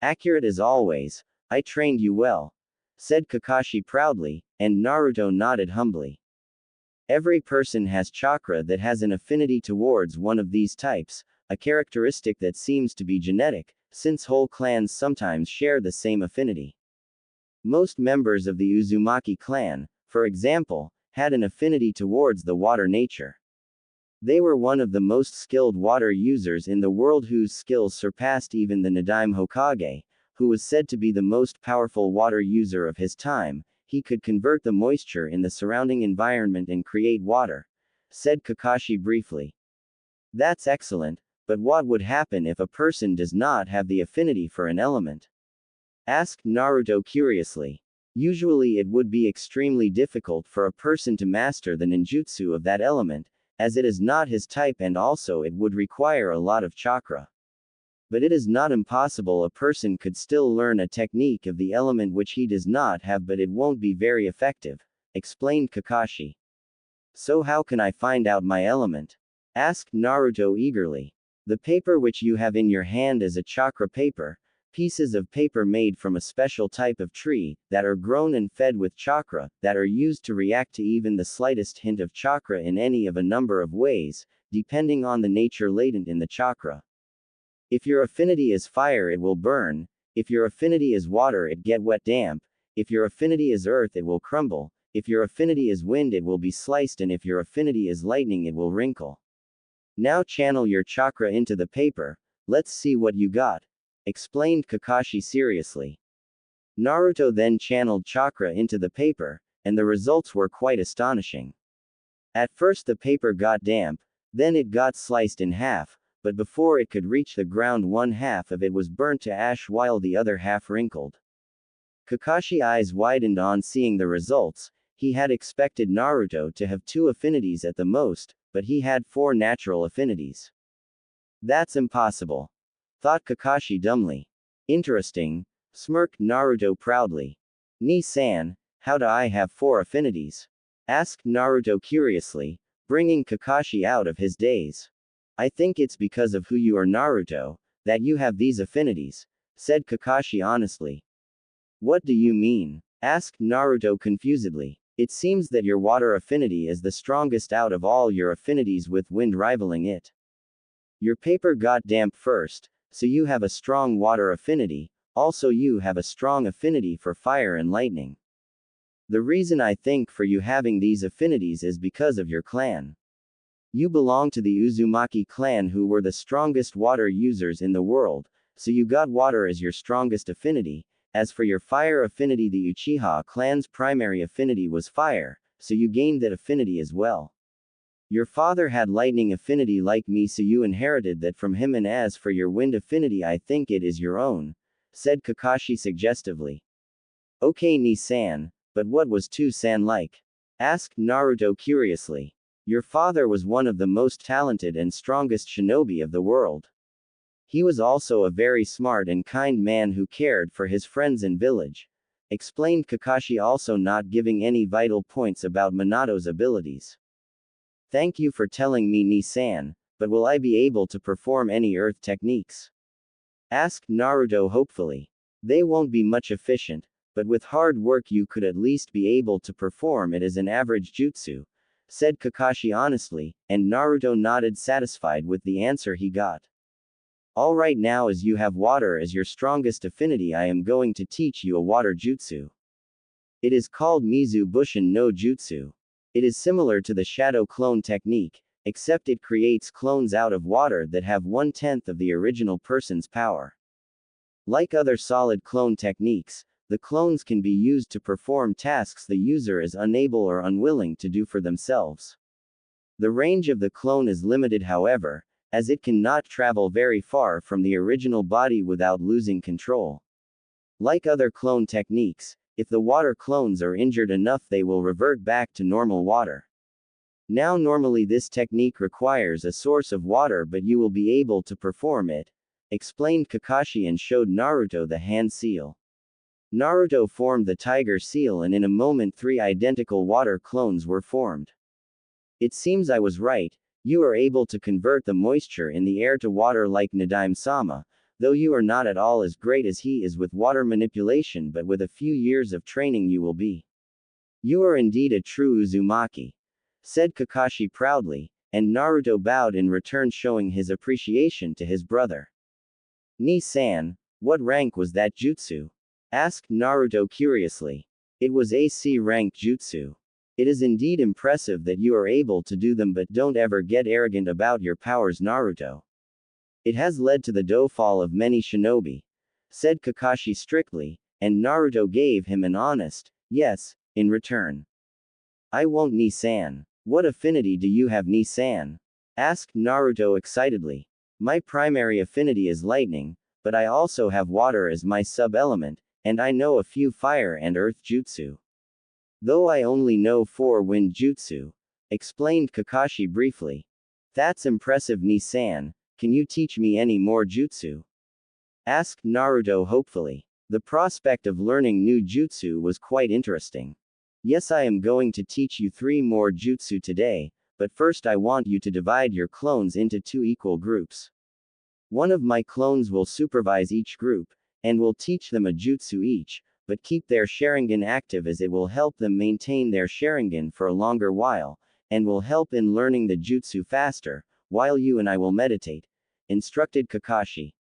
Accurate as always, I trained you well, said Kakashi proudly, and Naruto nodded humbly. Every person has chakra that has an affinity towards one of these types, a characteristic that seems to be genetic, since whole clans sometimes share the same affinity. Most members of the Uzumaki clan, for example, had an affinity towards the water nature. They were one of the most skilled water users in the world, whose skills surpassed even the Nadaime Hokage, who was said to be the most powerful water user of his time, he could convert the moisture in the surrounding environment and create water, said Kakashi briefly. That's excellent, but what would happen if a person does not have the affinity for an element? Asked Naruto curiously. Usually it would be extremely difficult for a person to master the ninjutsu of that element, as it is not his type and also it would require a lot of chakra. But it is not impossible, a person could still learn a technique of the element which he does not have, but it won't be very effective, explained Kakashi. So how can I find out my element? Asked Naruto eagerly. The paper which you have in your hand is a chakra paper, pieces of paper made from a special type of tree, that are grown and fed with chakra, that are used to react to even the slightest hint of chakra in any of a number of ways, depending on the nature latent in the chakra. If your affinity is fire, it will burn. If your affinity is water, it get wet damp. If your affinity is earth, it will crumble. If your affinity is wind, it will be sliced, and if your affinity is lightning, it will wrinkle. Now channel your chakra into the paper, let's see what you got, explained Kakashi seriously. Naruto then channeled chakra into the paper, and the results were quite astonishing. At first the paper got damp, then it got sliced in half, but before it could reach the ground, one half of it was burnt to ash while the other half wrinkled. Kakashi's eyes widened on seeing the results. He had expected Naruto to have 2 affinities at the most, but he had 4 natural affinities. That's impossible, thought Kakashi dumbly. Interesting, smirked Naruto proudly. Ni-san, how do I have 4 affinities? Asked Naruto curiously, bringing Kakashi out of his daze. I think it's because of who you are, Naruto, that you have these affinities, said Kakashi honestly. What do you mean? Asked Naruto confusedly. It seems that your water affinity is the strongest out of all your affinities, with wind rivaling it. Your paper got damp first, so you have a strong water affinity, also you have a strong affinity for fire and lightning. The reason I think for you having these affinities is because of your clan. You belong to the Uzumaki clan, who were the strongest water users in the world, so you got water as your strongest affinity. As for your fire affinity, the Uchiha clan's primary affinity was fire, so you gained that affinity as well. Your father had lightning affinity like me, so you inherited that from him, and as for your wind affinity, I think it is your own, said Kakashi suggestively. Okay, Ni-san, but what was Tu-san like? Asked Naruto curiously. Your father was one of the most talented and strongest shinobi of the world. He was also a very smart and kind man who cared for his friends and village, explained Kakashi, also not giving any vital points about Minato's abilities. Thank you for telling me, Ni-san, but will I be able to perform any earth techniques? Asked Naruto hopefully. They won't be much efficient, but with hard work you could at least be able to perform it as an average jutsu, said Kakashi honestly, and Naruto nodded, satisfied with the answer he got. Alright, now as you have water as your strongest affinity, I am going to teach you a water jutsu. It is called Mizu Bushin no Jutsu. It is similar to the shadow clone technique, except it creates clones out of water that have 1/10 of the original person's power. Like other solid clone techniques, the clones can be used to perform tasks the user is unable or unwilling to do for themselves. The range of the clone is limited, however, as it cannot travel very far from the original body without losing control. Like other clone techniques, if the water clones are injured enough, they will revert back to normal water. Now normally this technique requires a source of water, but you will be able to perform it, explained Kakashi and showed Naruto the hand seal. Naruto formed the tiger seal, and in a moment 3 identical water clones were formed. It seems I was right. You are able to convert the moisture in the air to water like Nadime-sama, though you are not at all as great as he is with water manipulation, but with a few years of training you will be. You are indeed a true Uzumaki, said Kakashi proudly, and Naruto bowed in return, showing his appreciation to his brother. Ni-san, what rank was that jutsu? Asked Naruto curiously. It was a C rank jutsu. It is indeed impressive that you are able to do them, but don't ever get arrogant about your powers, Naruto. It has led to the downfall of many shinobi, said Kakashi strictly, and Naruto gave him an honest, yes, in return. I won't Ni-san. What affinity do you have Ni-san? Asked Naruto excitedly. My primary affinity is lightning, but I also have water as my sub-element, and I know a few fire and earth jutsu. Though I only know 4 wind jutsu, explained Kakashi briefly. That's impressive Ni-san, can you teach me any more jutsu? Asked Naruto hopefully. The prospect of learning new jutsu was quite interesting. Yes, I am going to teach you 3 more jutsu today, but first I want you to divide your clones into 2 equal groups. One of my clones will supervise each group, and will teach them a jutsu each, but keep their Sharingan active as it will help them maintain their Sharingan for a longer while, and will help in learning the jutsu faster, while you and I will meditate, instructed Kakashi.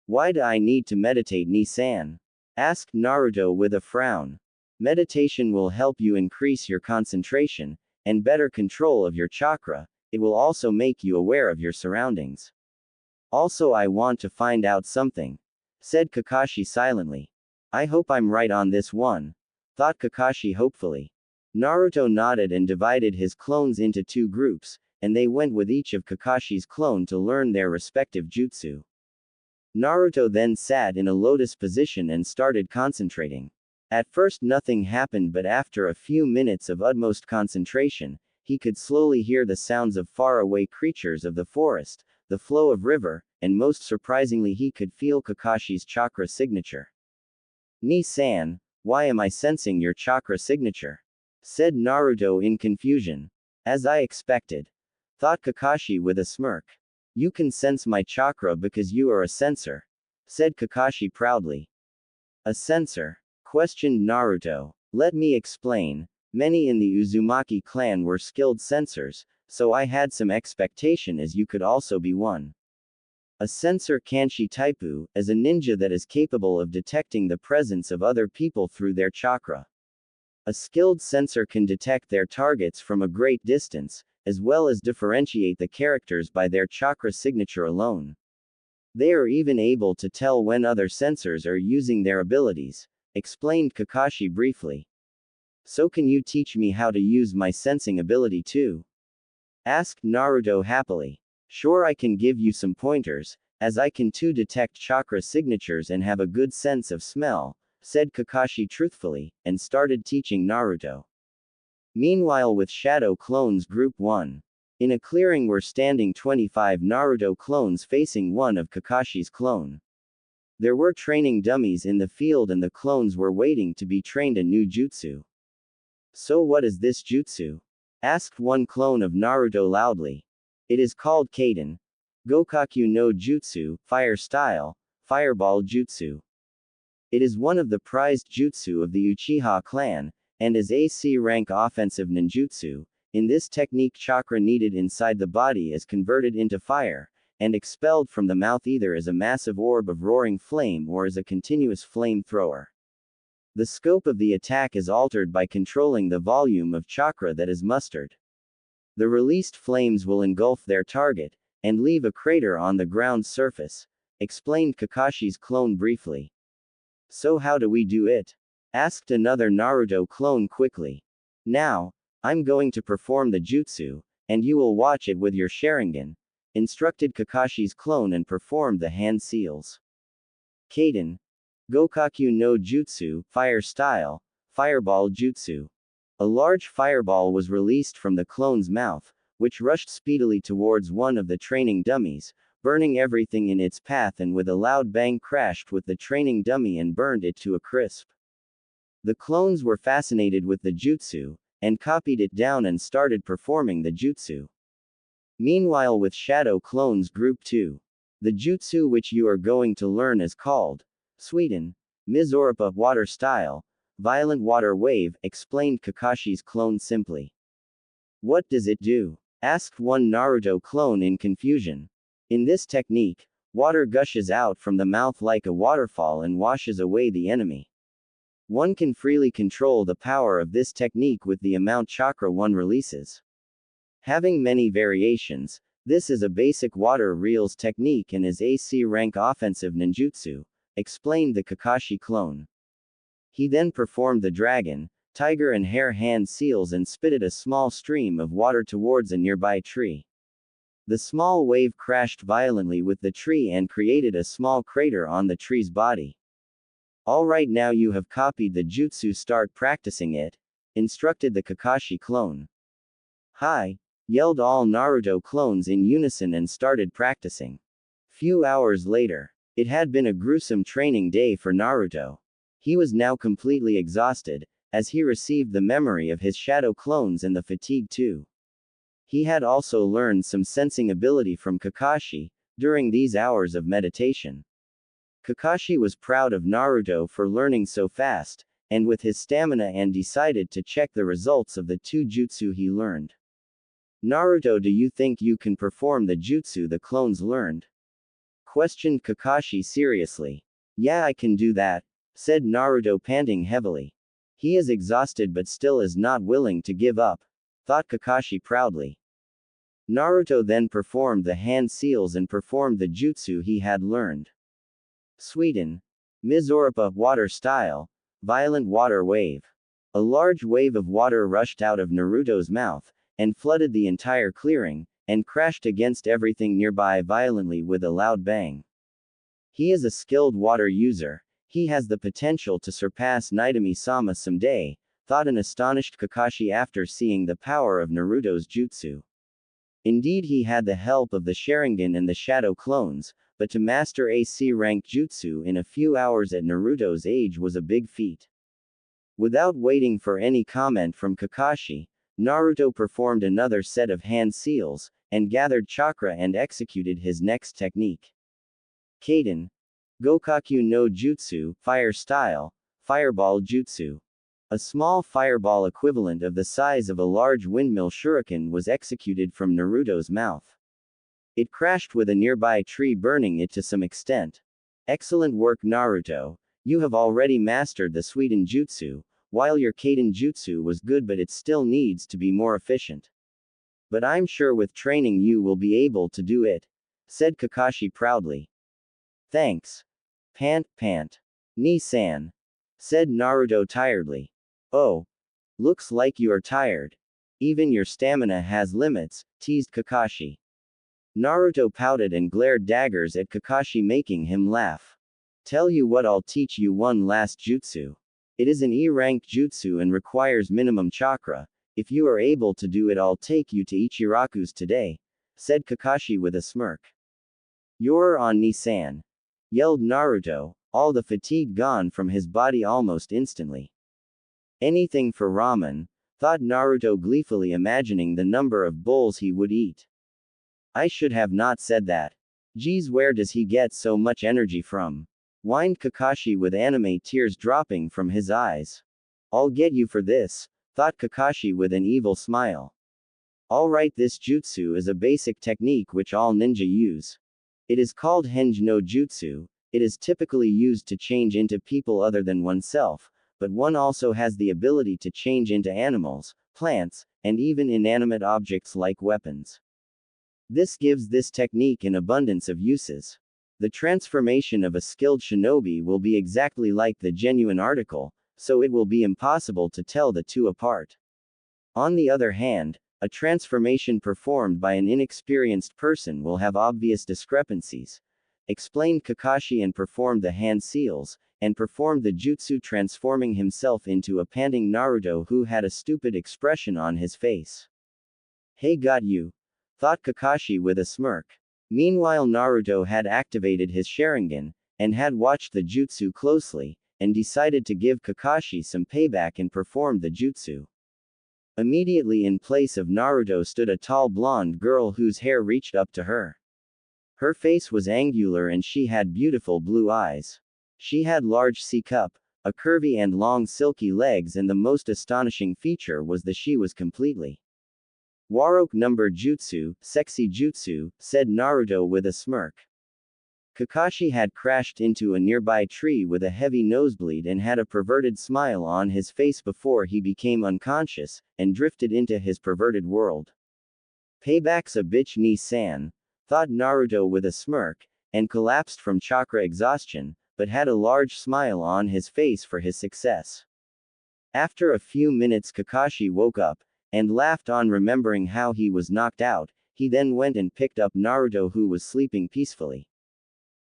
Why do I need to meditate Ni-san? Asked Naruto with a frown. Meditation will help you increase your concentration, and better control of your chakra, it will also make you aware of your surroundings. Also I want to find out something, said Kakashi silently. I hope I'm right on this one, thought Kakashi hopefully. Naruto nodded and divided his clones into 2 groups, and they went with each of Kakashi's clone to learn their respective jutsu. Naruto then sat in a lotus position and started concentrating. At first nothing happened, but after a few minutes of utmost concentration, he could slowly hear the sounds of faraway creatures of the forest, the flow of river, and most surprisingly he could feel Kakashi's chakra signature. Ni-san, why am I sensing your chakra signature? Said Naruto in confusion. As I expected, thought Kakashi with a smirk. You can sense my chakra because you are a sensor, said Kakashi proudly. A sensor? Questioned Naruto. Let me explain. Many in the Uzumaki clan were skilled sensors, so I had some expectation as you could also be one. A sensor Kanshi Taipu, as a ninja that is capable of detecting the presence of other people through their chakra. A skilled sensor can detect their targets from a great distance, as well as differentiate the characters by their chakra signature alone. They are even able to tell when other sensors are using their abilities, explained Kakashi briefly. So can you teach me how to use my sensing ability too? Asked Naruto happily. Sure, I can give you some pointers, as I can too detect chakra signatures and have a good sense of smell, said Kakashi truthfully, and started teaching Naruto. Meanwhile with Shadow Clones Group 1. In a clearing were standing 25 Naruto clones facing one of Kakashi's clone. There were training dummies in the field and the clones were waiting to be trained a new jutsu. So what is this jutsu? Asked one clone of Naruto loudly. It is called Kaden. Gokaku no Jutsu, Fire Style, Fireball Jutsu. It is one of the prized jutsu of the Uchiha clan, and is AC rank offensive ninjutsu. In this technique chakra needed inside the body is converted into fire, and expelled from the mouth either as a massive orb of roaring flame or as a continuous flame thrower. The scope of the attack is altered by controlling the volume of chakra that is mustered. The released flames will engulf their target, and leave a crater on the ground's surface, explained Kakashi's clone briefly. So how do we do it? Asked another Naruto clone quickly. Now, I'm going to perform the jutsu, and you will watch it with your Sharingan, instructed Kakashi's clone and performed the hand seals. Kaden. Gokaku no Jutsu, Fire Style, Fireball Jutsu. A large fireball was released from the clone's mouth, which rushed speedily towards one of the training dummies, burning everything in its path and with a loud bang crashed with the training dummy and burned it to a crisp. The clones were fascinated with the jutsu, and copied it down and started performing the jutsu. Meanwhile with Shadow Clones Group 2. The jutsu which you are going to learn is called Sweden, Mizoripa Water Style, Violent Water Wave, explained Kakashi's clone simply. What does it do? Asked one Naruto clone in confusion. In this technique, water gushes out from the mouth like a waterfall and washes away the enemy. One can freely control the power of this technique with the amount chakra one releases. Having many variations, this is a basic water reels technique and is AC rank offensive ninjutsu, explained the Kakashi clone. He then performed the dragon, tiger and hare hand seals and spitted a small stream of water towards a nearby tree. The small wave crashed violently with the tree and created a small crater on the tree's body. Alright, now you have copied the jutsu, start practicing it, instructed the Kakashi clone. Hi! Yelled all Naruto clones in unison and started practicing. Few hours later. It had been a gruesome training day for Naruto. He was now completely exhausted, as he received the memory of his shadow clones and the fatigue too. He had also learned some sensing ability from Kakashi, during these hours of meditation. Kakashi was proud of Naruto for learning so fast, and with his stamina, and decided to check the results of the 2 jutsu he learned. Naruto, do you think you can perform the jutsu the clones learned? Questioned Kakashi seriously. Yeah, I can do that, said Naruto, panting heavily. He is exhausted but still is not willing to give up, thought Kakashi proudly. Naruto then performed the hand seals and performed the jutsu he had learned. Sweden. Mizorupa, water style, violent water wave. A large wave of water rushed out of Naruto's mouth, and flooded the entire clearing, and crashed against everything nearby violently with a loud bang. He is a skilled water user. He has the potential to surpass Naitami-sama someday, thought an astonished Kakashi after seeing the power of Naruto's jutsu. Indeed, he had the help of the Sharingan and the Shadow clones, but to master a C-rank jutsu in a few hours at Naruto's age was a big feat. Without waiting for any comment from Kakashi, Naruto performed another set of hand seals, and gathered chakra and executed his next technique. Kaden. Gokaku no Jutsu, fire style, fireball jutsu. A small fireball equivalent of the size of a large windmill shuriken was executed from Naruto's mouth. It crashed with a nearby tree, burning it to some extent. Excellent work, Naruto. You have already mastered the Suiden jutsu, while your Kaden jutsu was good, but it still needs to be more efficient. But I'm sure with training you will be able to do it, said Kakashi proudly. Thanks. Pant. Ni-san, said Naruto tiredly. Oh. Looks like you are tired. Even your stamina has limits, teased Kakashi. Naruto pouted and glared daggers at Kakashi, making him laugh. Tell you what, I'll teach you one last jutsu. It is an E-rank jutsu and requires minimum chakra. If you are able to do it, I'll take you to Ichiraku's today, said Kakashi with a smirk. You're on, Ni-san, yelled Naruto, all the fatigue gone from his body almost instantly. Anything for ramen, thought Naruto gleefully, imagining the number of bowls he would eat. I should have not said that. Geez, where does he get so much energy from? Whined Kakashi with anime tears dropping from his eyes. I'll get you for this, thought Kakashi with an evil smile. Alright, this jutsu is a basic technique which all ninja use. It is called Henge no Jutsu. It is typically used to change into people other than oneself, but one also has the ability to change into animals, plants, and even inanimate objects like weapons. This gives this technique an abundance of uses. The transformation of a skilled shinobi will be exactly like the genuine article, so it will be impossible to tell the two apart. On the other hand, a transformation performed by an inexperienced person will have obvious discrepancies, explained Kakashi, and performed the hand seals, and performed the jutsu, transforming himself into a panting Naruto who had a stupid expression on his face. Hey, got you, thought Kakashi with a smirk. Meanwhile, Naruto had activated his Sharingan, and had watched the jutsu closely, and decided to give Kakashi some payback and performed the jutsu. Immediately in place of Naruto stood a tall blonde girl whose hair reached up to her. Her face was angular and she had beautiful blue eyes. She had large C-cup, a curvy and long silky legs, and the most astonishing feature was that she was completely Warok number jutsu, sexy jutsu, said Naruto with a smirk. Kakashi had crashed into a nearby tree with a heavy nosebleed and had a perverted smile on his face before he became unconscious, and drifted into his perverted world. Payback's a bitch, Ni-san, thought Naruto with a smirk, and collapsed from chakra exhaustion, but had a large smile on his face for his success. After a few minutes, Kakashi woke up, and laughed on remembering how he was knocked out. He then went and picked up Naruto, who was sleeping peacefully.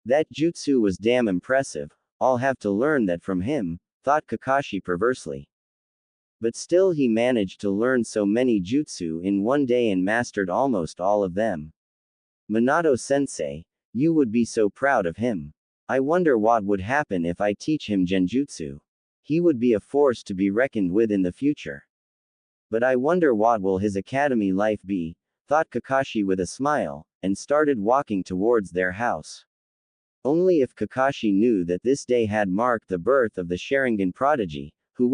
That jutsu was damn impressive. I'll have to learn that from him, thought Kakashi perversely. But still he managed to learn so many jutsu in one day and mastered almost all of them. Minato-sensei, you would be so proud of him. I wonder what would happen if I teach him genjutsu. He would be a force to be reckoned with in the future. But I wonder what will his academy life be, thought Kakashi with a smile, and started walking towards their house. Only if Kakashi knew that this day had marked the birth of the Sharingan prodigy, who would